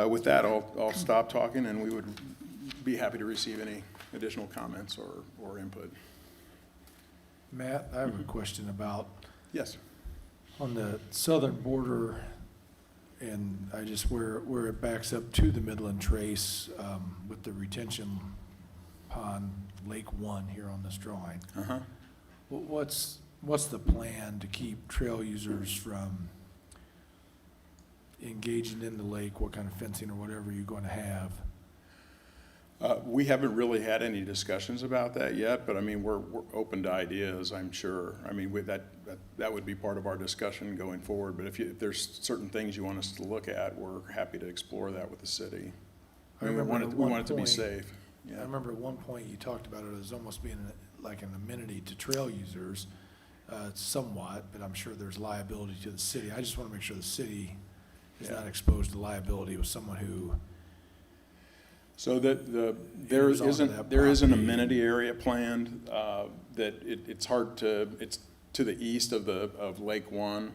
with that, I'll stop talking, and we would be happy to receive any additional comments or input. Matt, I have a question about, Yes. on the southern border, and where it backs up to the Midland Trace with the retention pond, Lake 1 here on this drawing. Uh-huh. What's the plan to keep trail users from engaging in the lake? What kind of fencing or whatever you're going to have? We haven't really had any discussions about that yet, but I mean, we're open to ideas, I'm sure. I mean, with that would be part of our discussion going forward, but if there's certain things you want us to look at, we're happy to explore that with the city. I mean, we want it to be safe. Yeah. I remember at one point you talked about it as almost being like an amenity to trail users, somewhat, but I'm sure there's liability to the city. I just want to make sure the city is not exposed to liability with someone who. So there is an amenity area planned that it's to the east of Lake 1.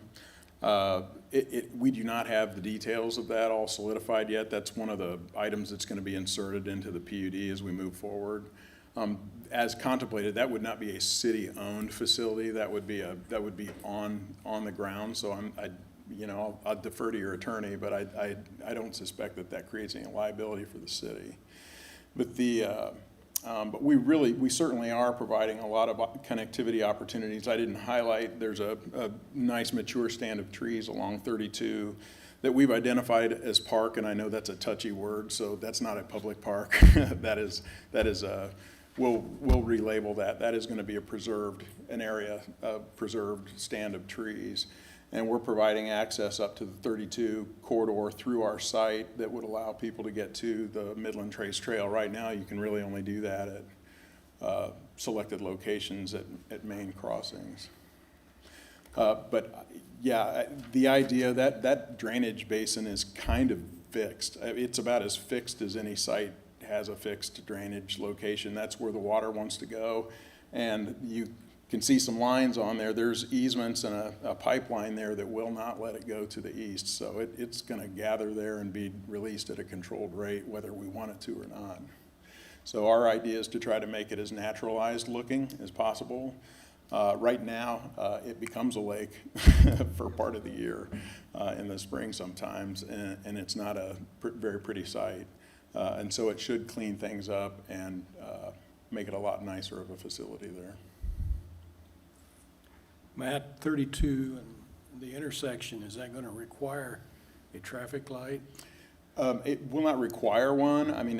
We do not have the details of that all solidified yet. That's one of the items that's going to be inserted into the PUD as we move forward. As contemplated, that would not be a city-owned facility. That would be on the ground. So you know, I'll defer to your attorney, but I don't suspect that that creates any liability for the city. But but we certainly are providing a lot of connectivity opportunities. I didn't highlight, there's a nice mature stand of trees along 32 that we've identified as park, and I know that's a touchy word, so that's not a public park. That is we'll relabel that. That is going to be an area of preserved stand of trees. And we're providing access up to the 32 corridor through our site that would allow people to get to the Midland Trace Trail. Right now, you can really only do that at selected locations at main crossings. But yeah, the idea that drainage basin is kind of fixed. It's about as fixed as any site has a fixed drainage location. That's where the water wants to go. And you can see some lines on there. There's easements and a pipeline there that will not let it go to the east. So it's going to gather there and be released at a controlled rate, whether we want it to or not. So our idea is to try to make it as naturalized looking as possible. Right now, it becomes a lake for part of the year in the spring sometimes, and it's not a very pretty site. And so it should clean things up and make it a lot nicer of a facility there. Matt, 32 and the intersection, is that going to require a traffic light? It will not require one. I mean,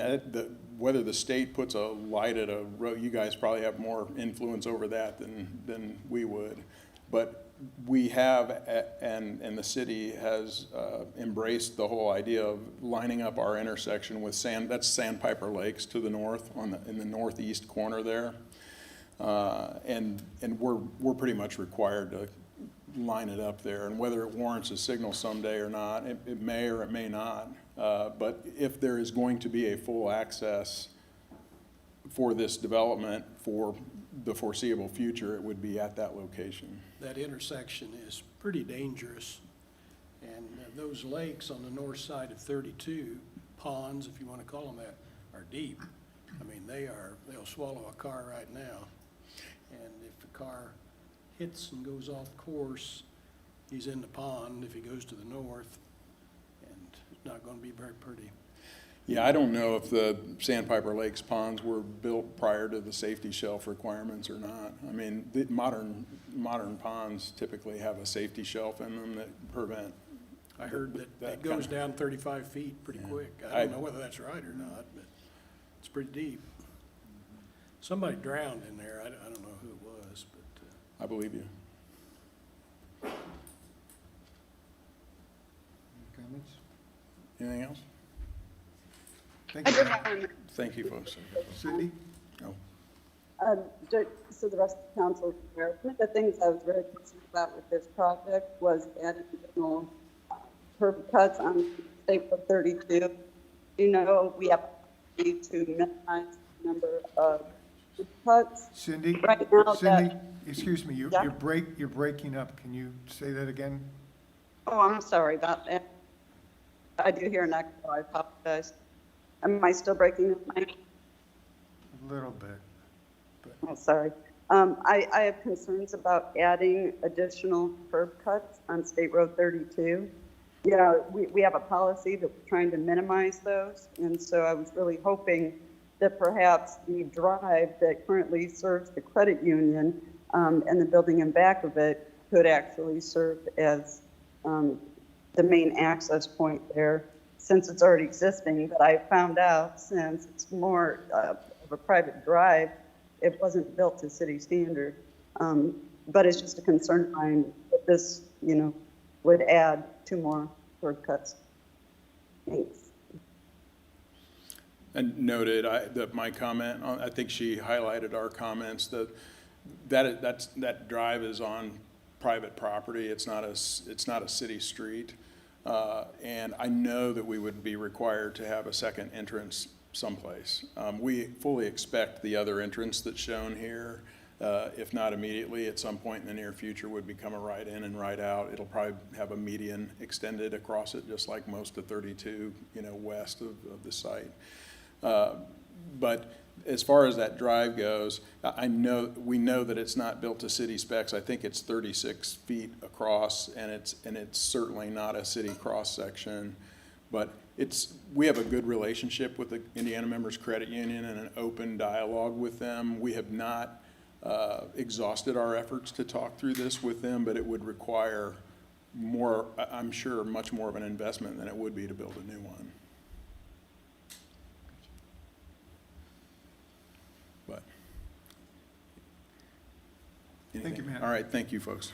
whether the state puts a light at a road, you guys probably have more influence over that than we would. But we have, and the city has embraced the whole idea of lining up our intersection with that's Sandpiper Lakes to the north, in the northeast corner there. And we're pretty much required to line it up there. And whether it warrants a signal someday or not, it may or it may not. But if there is going to be a full access for this development for the foreseeable future, it would be at that location. That intersection is pretty dangerous. And those lakes on the north side of 32, ponds, if you want to call them that, are deep. I mean, they'll swallow a car right now. And if the car hits and goes off course, he's in the pond if he goes to the north, and it's not going to be very pretty. Yeah, I don't know if the Sandpiper Lakes ponds were built prior to the safety shelf requirements or not. I mean, the modern ponds typically have a safety shelf in them that prevent. I heard that it goes down 35 feet pretty quick. I don't know whether that's right or not, but it's pretty deep. Somebody drowned in there. I don't know who it was, but. I believe you. Any comments? Anything else? Thank you. Thank you, folks. Cindy? No. So the rest of the council is aware. One of the things I was very concerned about with this project was adding additional curb cuts on State Road 32. You know, we have to minimize the number of curb cuts. Cindy? Right now, Cindy, excuse me, Yeah? you're breaking up. Can you say that again? Oh, I'm sorry about that. I do hear an echo. I apologize. Am I still breaking up? A little bit. Oh, sorry. I have concerns about adding additional curb cuts on State Road 32. Yeah, we have a policy that we're trying to minimize those, and so I was really hoping that perhaps the drive that currently serves the credit union and the building in back of it could actually serve as the main access point there, since it's already existing. But I found out, since it's more of a private drive, it wasn't built to city standard. But it's just a concern of mine that this, would add 2 more curb cuts. Thanks. And noted that my comment, I think she highlighted our comments, that drive is on private property. It's not a city street. And I know that we would be required to have a second entrance someplace. We fully expect the other entrance that's shown here, if not immediately, at some point in the near future, would become a right in and right out. It'll probably have a median extended across it, just like most of 32, west of the site. But as far as that drive goes, we know that it's not built to city specs. I think it's 36 feet across, and it's certainly not a city cross-section. But we have a good relationship with the Indiana Members Credit Union and an open dialogue with them. We have not exhausted our efforts to talk through this with them, but it would require more, I'm sure, much more of an investment than it would be to build a new one. But. Thank you, Matt. All right, thank you, folks.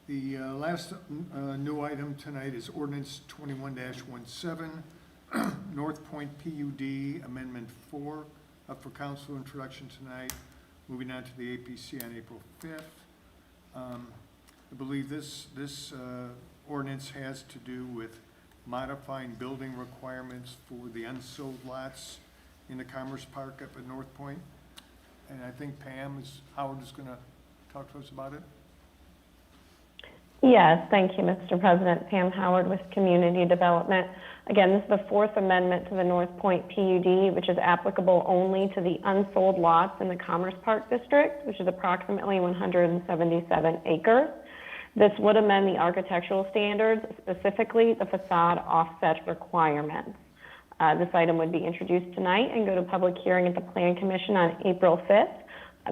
The last new item tonight is ordinance 21-17, North Point PUD Amendment 4, up for council introduction tonight, moving on to the APC on April 5th. I believe this ordinance has to do with modifying building requirements for the unsold lots in the Commerce Park up at North Point. And I think Howard is going to talk to us about it. Yes, thank you, Mr. President. Pam Howard with Community Development. Again, this is the fourth amendment to the North Point PUD, which is applicable only to the unsold lots in the Commerce Park District, which is approximately 177 acres. This would amend the architectural standards, specifically the facade offset requirements. This item would be introduced tonight and go to public hearing at the Plan Commission on April 5th.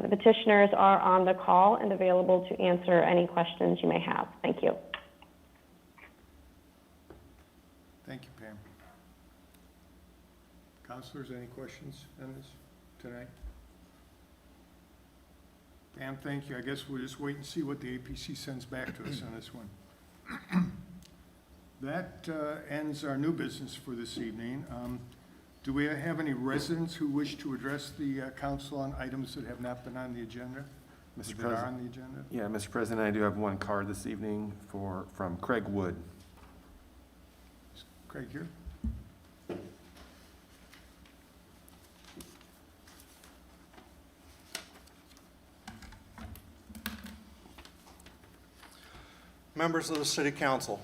The petitioners are on the call and available to answer any questions you may have. Thank you. Thank you, Pam. Councilors, any questions on this tonight? Pam, thank you. I guess we'll just wait and see what the APC sends back to us on this one. That ends our new business for this evening. Do we have any residents who wish to address the council on items that have not been on the agenda? Mr. That are President. on the agenda? Yeah, Mr. President, I do have one card this evening from Craig Wood. Craig here. Members of the City Council,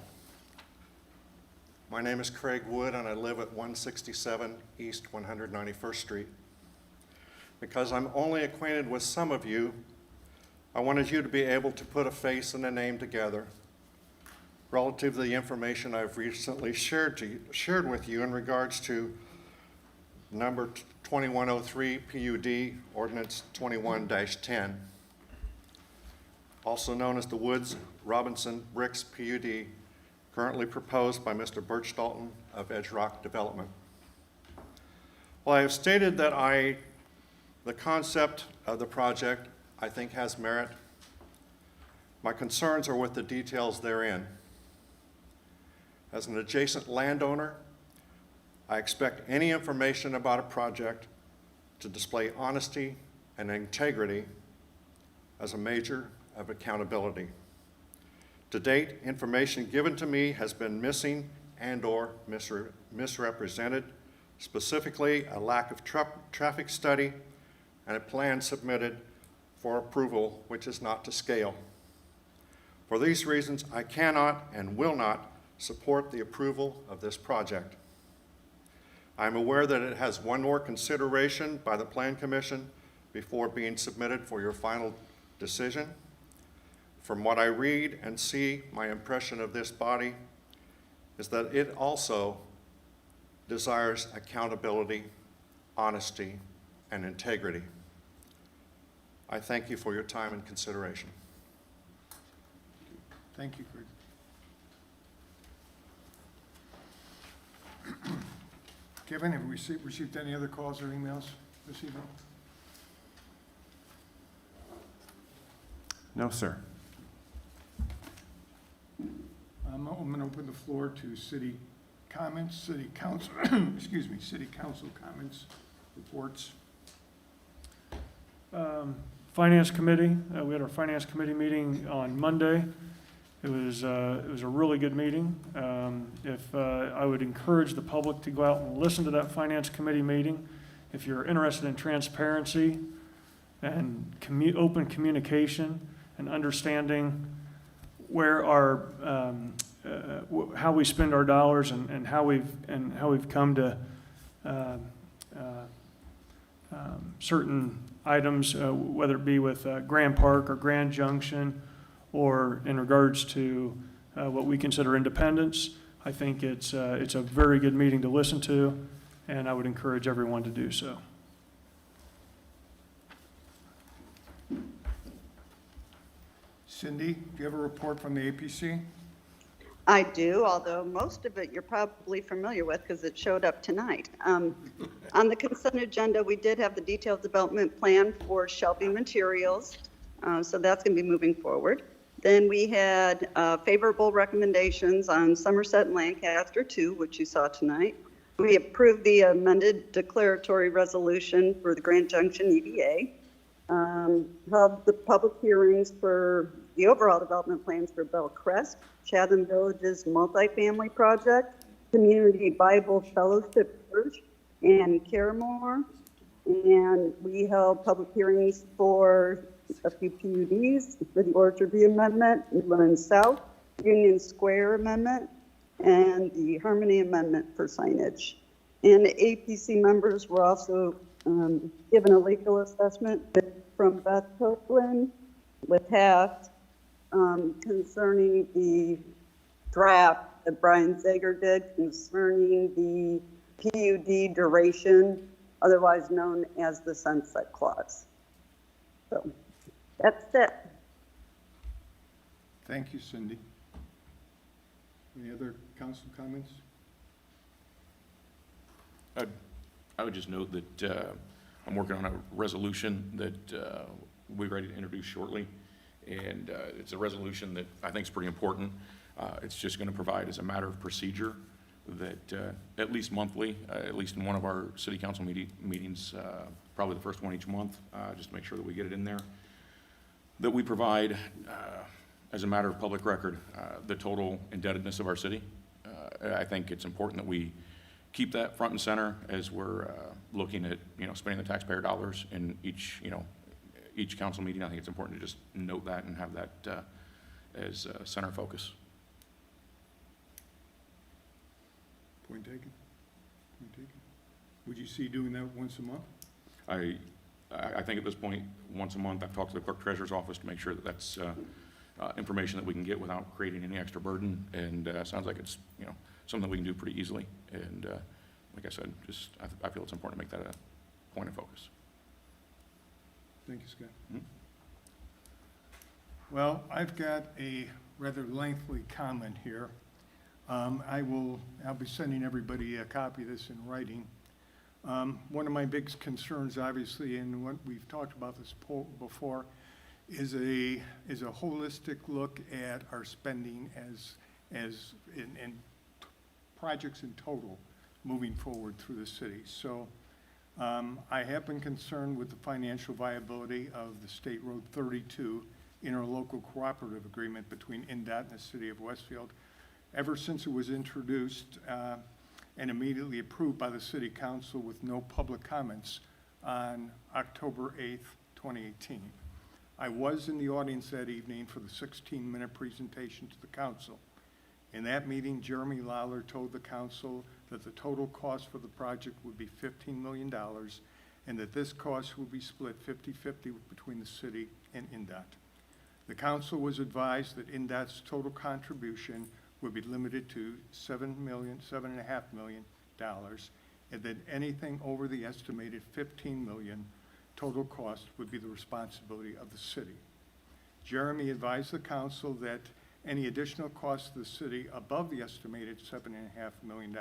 my name is Craig Wood and I live at 167 East 191st Street. Because I'm only acquainted with some of you, I wanted you to be able to put a face and a name together relative to the information I've recently shared with you in regards to number 2103 PUD Ordinance 21-10, also known as the Woods Robinson Bricks PUD, currently proposed by Mr. Birch Dalton of Edge Rock Development. Well, I have stated that the concept of the project I think has merit. My concerns are with the details therein. As an adjacent landowner, I expect any information about a project to display honesty and integrity as a measure of accountability. To date, information given to me has been missing and/or misrepresented, specifically a lack of traffic study and a plan submitted for approval which is not to scale. For these reasons, I cannot and will not support the approval of this project. I am aware that it has one more consideration by the Plan Commission before being submitted for your final decision. From what I read and see, my impression of this body is that it also desires accountability, honesty, and integrity. I thank you for your time and consideration. Thank you, Craig. Kevin, have we received any other calls or emails this evening? No, sir. I'm going to open the floor to city comments, city council, excuse me, city council comments, reports. Finance Committee, we had our Finance Committee meeting on Monday. It was a really good meeting. I would encourage the public to go out and listen to that Finance Committee meeting. If you're interested in transparency and open communication and understanding where our how we spend our dollars and how we've come to certain items, whether it be with Grand Park or Grand Junction, or in regards to what we consider independence. I think it's a very good meeting to listen to, and I would encourage everyone to do so. Cindy, do you have a report from the APC? I do, although most of it you're probably familiar with because it showed up tonight. On the consent agenda, we did have the detailed development plan for Shelby Materials, so that's going to be moving forward. Then we had favorable recommendations on Somerset and Lancaster 2, which you saw tonight. We approved the amended declaratory resolution for the Grand Junction EDA. Held the public hearings for the overall development plans for Bellcrest, Chatham Village's multifamily project, Community Bible Fellowship Church, and Caramore. And we held public hearings for a few PUDs for the Orchard View Amendment, Midland South, Union Square Amendment, and the Harmony Amendment for signage. And the APC members were also given a legal assessment from Beth Copeland with Taft concerning the draft that Brian Zager did concerning the PUD duration, otherwise known as the sunset clause. So that's it. Thank you, Cindy. Any other council comments? I would just note that I'm working on a resolution that we're ready to introduce shortly. And it's a resolution that I think is pretty important. It's just going to provide as a matter of procedure that at least monthly, at least in one of our city council meetings, probably the first one each month, just to make sure that we get it in there, that we provide as a matter of public record the total indebtedness of our city. I think it's important that we keep that front and center as we're looking at, spending the taxpayer dollars in each, each council meeting. I think it's important to just note that and have that as center focus. Point taken. Point taken. Would you see doing that once a month? I think at this point, once a month, I've talked to the clerk treasurer's office to make sure that that's information that we can get without creating any extra burden. And sounds like it's, something we can do pretty easily. And like I said, I feel it's important to make that a point of focus. Thank you, Scott. Well, I've got a rather lengthy comment here. I'll be sending everybody a copy of this in writing. One of my big concerns, obviously, and what we've talked about this before, is a holistic look at our spending as in projects in total moving forward through the city. So I have been concerned with the financial viability of the State Road 32 interlocal cooperative agreement between INDOT and the City of Westfield ever since it was introduced and immediately approved by the City Council with no public comments on October 8th, 2018. I was in the audience that evening for the 16-minute presentation to the council. In that meeting, Jeremy Lawler told the council that the total cost for the project would be $15 million and that this cost would be split 50-50 between the city and INDOT. The council was advised that INDOT's total contribution would be limited to $7.5 million, and that anything over the estimated $15 million total cost would be the responsibility of the city. Jeremy advised the council that any additional cost to the city above the estimated $7.5 million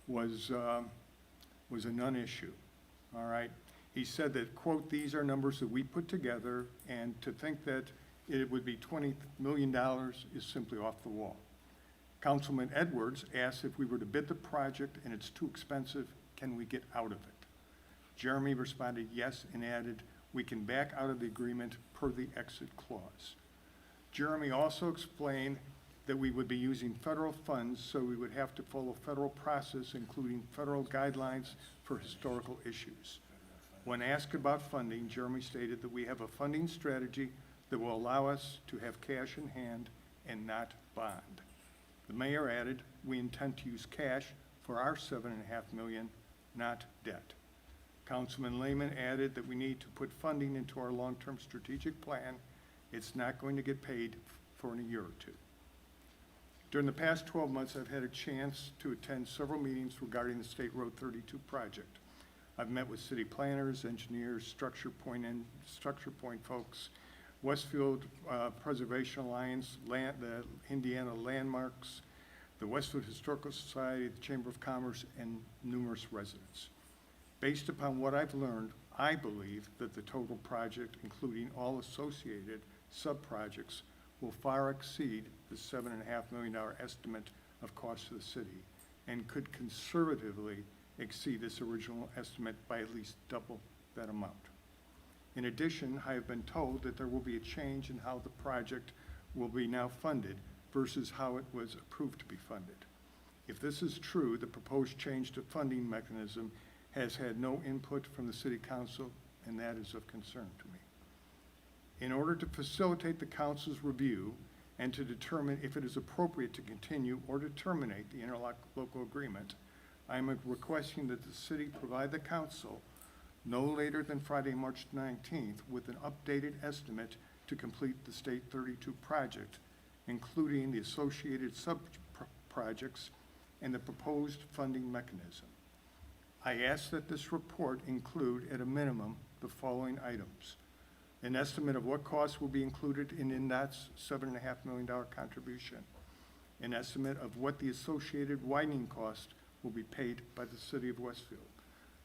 was a non-issue, all right? He said that, quote, "These are numbers that we put together, and to think that it would be $20 million is simply off the wall." Councilman Edwards asked if we were to bid the project and it's too expensive, can we get out of it? Jeremy responded yes and added, "We can back out of the agreement per the exit clause." Jeremy also explained that we would be using federal funds, so we would have to follow federal process, including federal guidelines for historical issues. When asked about funding, Jeremy stated that we have a funding strategy that will allow us to have cash in hand and not bond. The mayor added, "We intend to use cash for our $7.5 million not debt. Councilman Lehman added that we need to put funding into our long-term strategic plan. It's not going to get paid for in a year or two. During the past 12 months, I've had a chance to attend several meetings regarding the State Road 32 project. I've met with city planners, engineers, structure point folks, Westfield Preservation Alliance, the Indiana Landmarks, the Westfield Historical Society, the Chamber of Commerce, and numerous residents. Based upon what I've learned, I believe that the total project, including all associated sub-projects, will far exceed the $7.5 million estimate of cost to the city and could conservatively exceed this original estimate by at least double that amount. In addition, I have been told that there will be a change in how the project will be now funded versus how it was approved to be funded. If this is true, the proposed change to funding mechanism has had no input from the City Council, and that is of concern to me. In order to facilitate the council's review and to determine if it is appropriate to continue or to terminate the interlocal agreement, I am requesting that the city provide the council no later than Friday, March 19th, with an updated estimate to complete the State 32 project, including the associated sub-projects and the proposed funding mechanism. I ask that this report include, at a minimum, the following items: an estimate of what costs will be included in INDOT's $7.5 million contribution, an estimate of what the associated widening cost will be paid by the city of Westfield,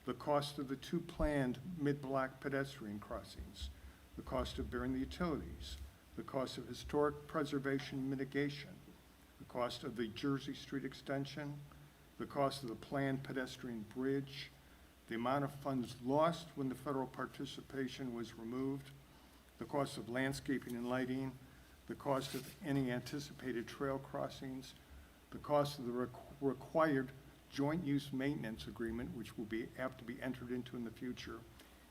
the cost of the 2 planned mid-block pedestrian crossings, the cost of bearing the utilities, the cost of historic preservation mitigation, the cost of the Jersey Street extension, the cost of the planned pedestrian bridge, the amount of funds lost when the federal participation was removed, the cost of landscaping and lighting, the cost of any anticipated trail crossings, the cost of the required joint use maintenance agreement, which will have to be entered into in the future,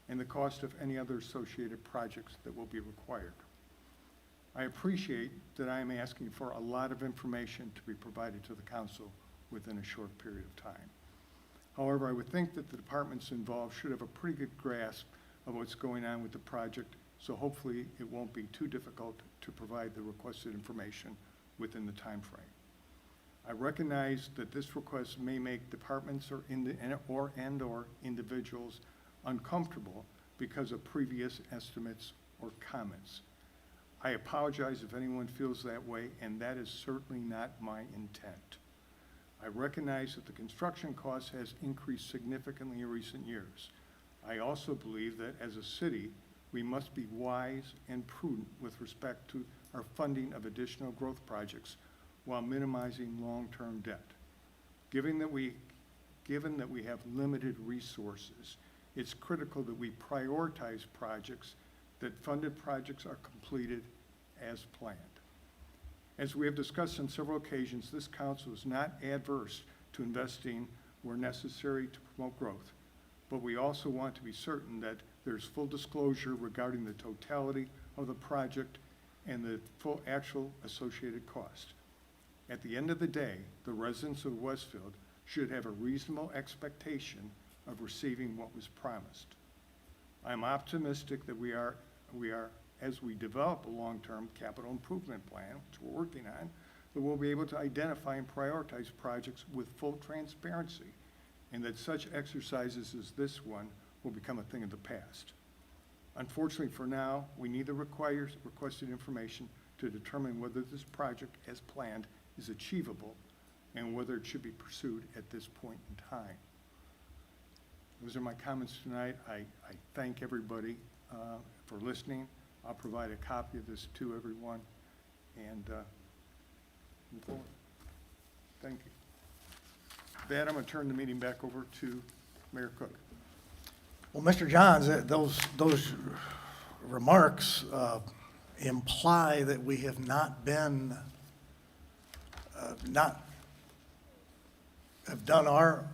and the cost of any other associated projects that will be required. I appreciate that I am asking for a lot of information to be provided to the council within a short period of time. However, I would think that the departments involved should have a pretty good grasp of what's going on with the project, so hopefully it won't be too difficult to provide the requested information within the time frame. I recognize that this request may make departments or individuals uncomfortable because of previous estimates or comments. I apologize if anyone feels that way, and that is certainly not my intent. I recognize that the construction cost has increased significantly in recent years. I also believe that as a city, we must be wise and prudent with respect to our funding of additional growth projects while minimizing long-term debt. Given that we have limited resources, it's critical that we prioritize projects, that funded projects are completed as planned. As we have discussed on several occasions, this council is not adverse to investing where necessary to promote growth, but we also want to be certain that there's full disclosure regarding the totality of the project and the full actual associated cost. At the end of the day, the residents of Westfield should have a reasonable expectation of receiving what was promised. I'm optimistic that we are, as we develop a long-term capital improvement plan, which we're working on, that we'll be able to identify and prioritize projects with full transparency, and that such exercises as this one will become a thing of the past. Unfortunately, for now, we need the requested information to determine whether this project, as planned, is achievable and whether it should be pursued at this point in time. Those are my comments tonight. I thank everybody for listening. I'll provide a copy of this to everyone and move forward. Thank you. With that, I'm going to turn the meeting back over to Mayor Cook. Well, Mr. Johns, those remarks imply that we have not been, have done our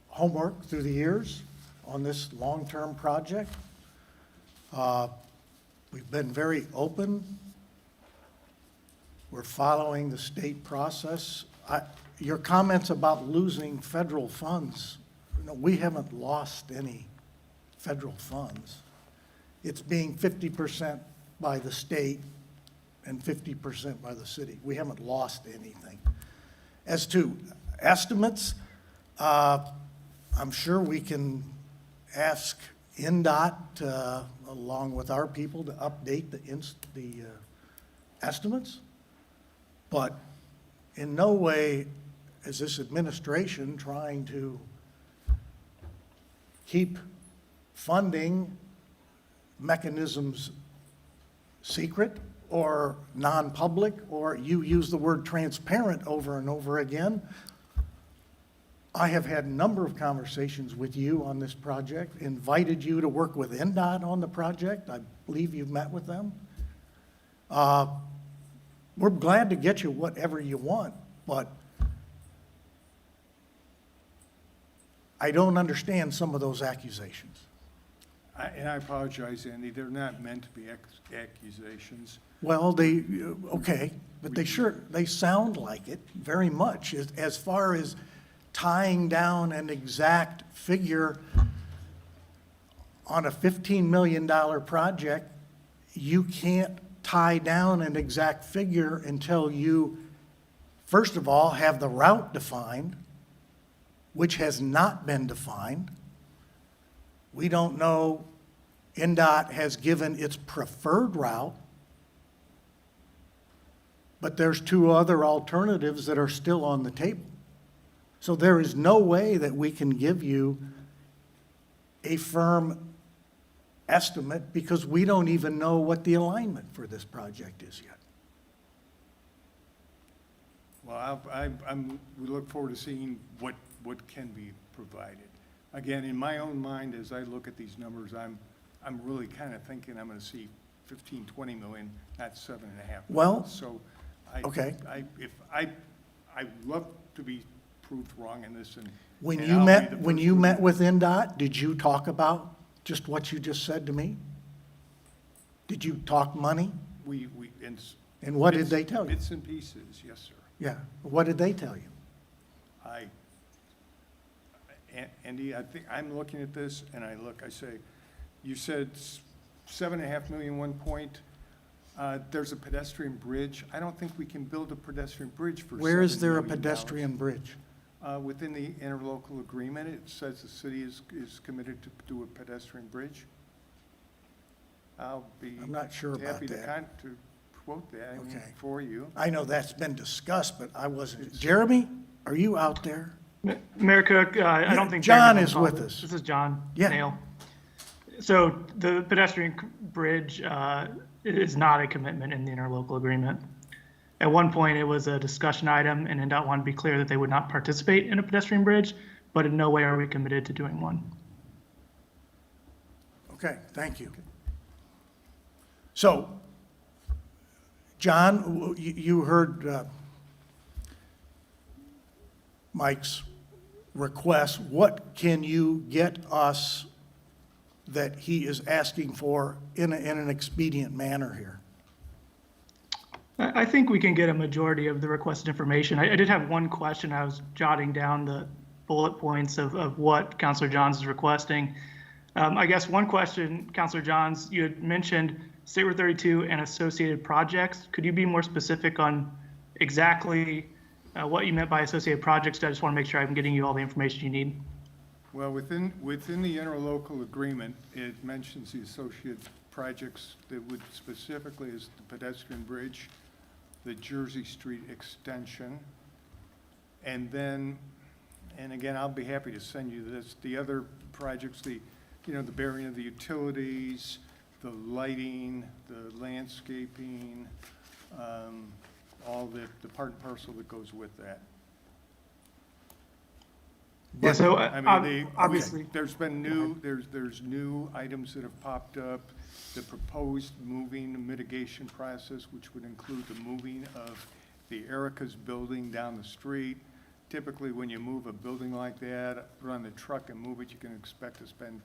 homework through the years on this long-term project. We've been very open. We're following the state process. Your comments about losing federal funds, no, we haven't lost any federal funds. It's being 50% by the state and 50% by the city. We haven't lost anything. As to estimates, I'm sure we can ask NDOT, along with our people, to update the estimates. But in no way is this administration trying to keep funding mechanisms secret or non-public, or you use the word transparent over and over again. I have had a number of conversations with you on this project, invited you to work with NDOT on the project. I believe you've met with them. We're glad to get you whatever you want, but I don't understand some of those accusations. And I apologize, Andy, they're not meant to be accusations. Well, okay, but they sound like it very much. As far as tying down an exact figure on a $15 million project, you can't tie down an exact figure until you, first of all, have the route defined, which has not been defined. We don't know, NDOT has given its preferred route, but there's two other alternatives that are still on the table. So there is no way that we can give you a firm estimate because we don't even know what the alignment for this project is yet. Well, we look forward to seeing what can be provided. Again, in my own mind, as I look at these numbers, I'm really kind of thinking I'm going to see 15, 20 million, not 7.5 million. Well, So okay. I'd love to be proved wrong in this, and When and you I'll be met, the when first you one. met with NDOT, did you talk about just what you just said to me? Did you talk money? And what did they tell you? Bits and pieces, yes, sir. Yeah, what did they tell you? Andy, I think, I'm looking at this, and I say, you said 7.5 million, 1 point. There's a pedestrian bridge. I don't think we can build a pedestrian bridge for $7 Where is there a million. pedestrian bridge? Within the interlocal agreement, it says the city is committed to do a pedestrian bridge. I'll be I'm not sure about happy that. to quote that Okay. for you. I know that's been discussed, but I wasn't. Jeremy, are you out there? Mayor Cook, I don't think. John David's is involved. with us. This is John Yeah. Nail. So the pedestrian bridge is not a commitment in the interlocal agreement. At one point, it was a discussion item, and NDOT wanted to be clear that they would not participate in a pedestrian bridge, but in no way are we committed to doing one. Okay, thank you. So, John, you heard Mike's request. What can you get us that he is asking for in an expedient manner here? I think we can get a majority of the requested information. I did have one question. I was jotting down the bullet points of what Councilor Johns is requesting. I guess one question, Councilor Johns, you had mentioned State Route 32 and associated projects. Could you be more specific on exactly what you meant by associated projects? I just want to make sure I'm getting you all the information you need. Well, within the interlocal agreement, it mentions the associated projects that would specifically is the pedestrian bridge, the Jersey Street extension, and then, and again, I'll be happy to send you this, the other projects, the burying of the utilities, the lighting, the landscaping, all the part and parcel that goes with that. Yeah, so I mean, obviously, there's been there's new items that have popped up. The proposed moving mitigation process, which would include the moving of the Erica's building down the street. Typically, when you move a building like that, put on the truck and move it, you can expect to spend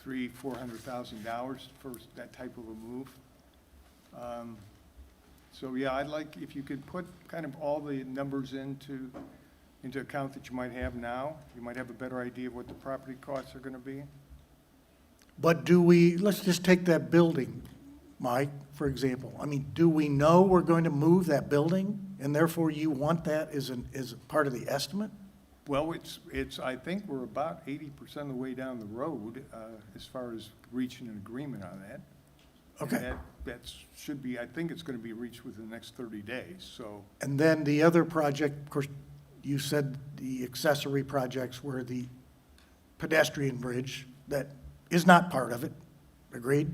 $300,000-$400,000 for that type of a move. So yeah, I'd like if you could put kind of all the numbers into into account that you might have now? You might have a better idea of what the property costs are gonna be? But let's just take that building, Mike, for example. I mean, do we know we're going to move that building, and therefore you want that as part of the estimate? Well, I think we're about 80% of the way down the road, as far as reaching an agreement on that. Okay. And that should be, I think it's gonna be reached within the next 30 days, so. And then the other project, of course, you said the accessory projects were the pedestrian bridge that is not part of it. Agreed?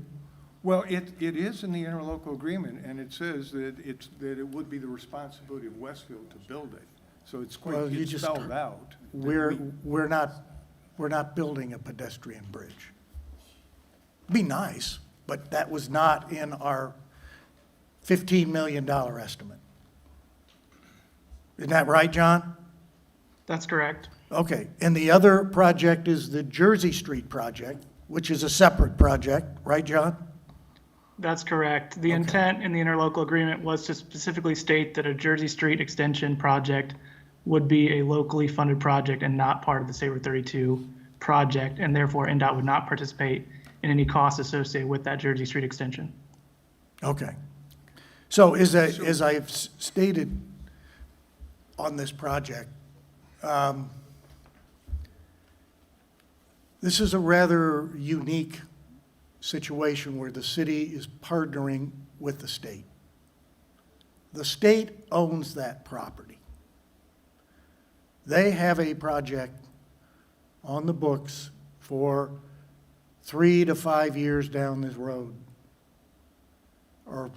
Well, it is in the interlocal agreement, and it says that it would be the responsibility of Westfield to build it. So it's Well, quite, you it's just- spelled out. We're not building a pedestrian bridge. Be nice, but that was not in our $15 million estimate. Isn't that right, John? That's correct. Okay, and the other project is the Jersey Street project, which is a separate project, right, John? That's correct. The intent in the interlocal agreement was to specifically state that a Jersey Street extension project would be a locally funded project and not part of the Sabre 32 project, and therefore NDOT would not participate in any costs associated with that Jersey Street extension. Okay. So as I've stated on this project, this is a rather unique situation where the city is partnering with the state. The state owns that property. They have a project on the books for 3 to 5 years down this road, or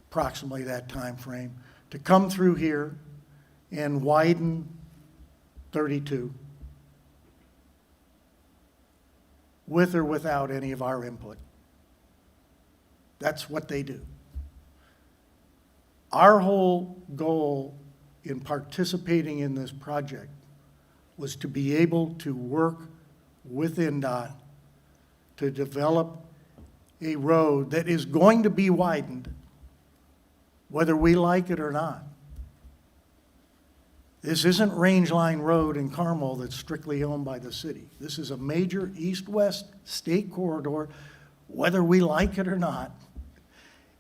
approximately that time frame, to come through here and widen 32 with or without any of our input. That's what they do. Our whole goal in participating in this project was to be able to work with NDOT to develop a road that is going to be widened, whether we like it or not. This isn't Range Line Road in Carmel that's strictly owned by the city. This is a major east-west state corridor, whether we like it or not,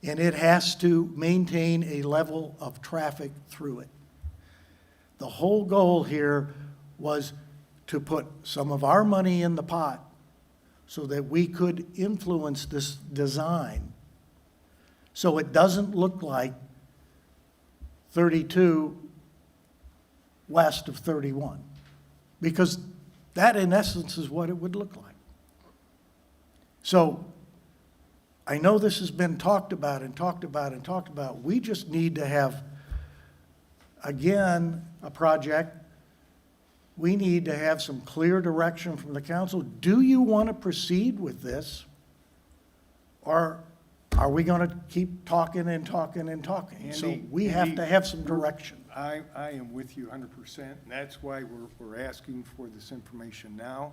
and it has to maintain a level of traffic through it. The whole goal here was to put some of our money in the pot so that we could influence this design so it doesn't look like 32 west of 31, because that in essence is what it would look like. So I know this has been talked about and talked about and talked about. We just need to have, again, a project. We need to have some clear direction from the council. Do you want to proceed with this? Or are we going to keep talking and talking and talking? So Andy, we have Andy, to have some direction. I am with you 100%, and that's why we're asking for this information now.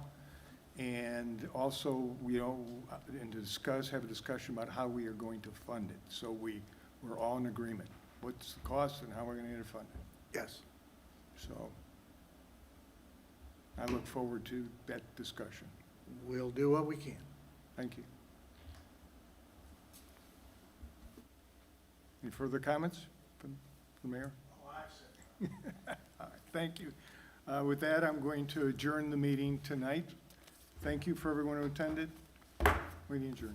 And also, and to have a discussion about how we are going to fund it. So we're all in agreement. What's the cost and how we're going to fund it? Yes. So I look forward to that discussion. We'll do what we can. Thank you. Any further comments from the mayor? All right, thank you. With that, I'm going to adjourn the meeting tonight. Thank you for everyone who attended. Meeting adjourned.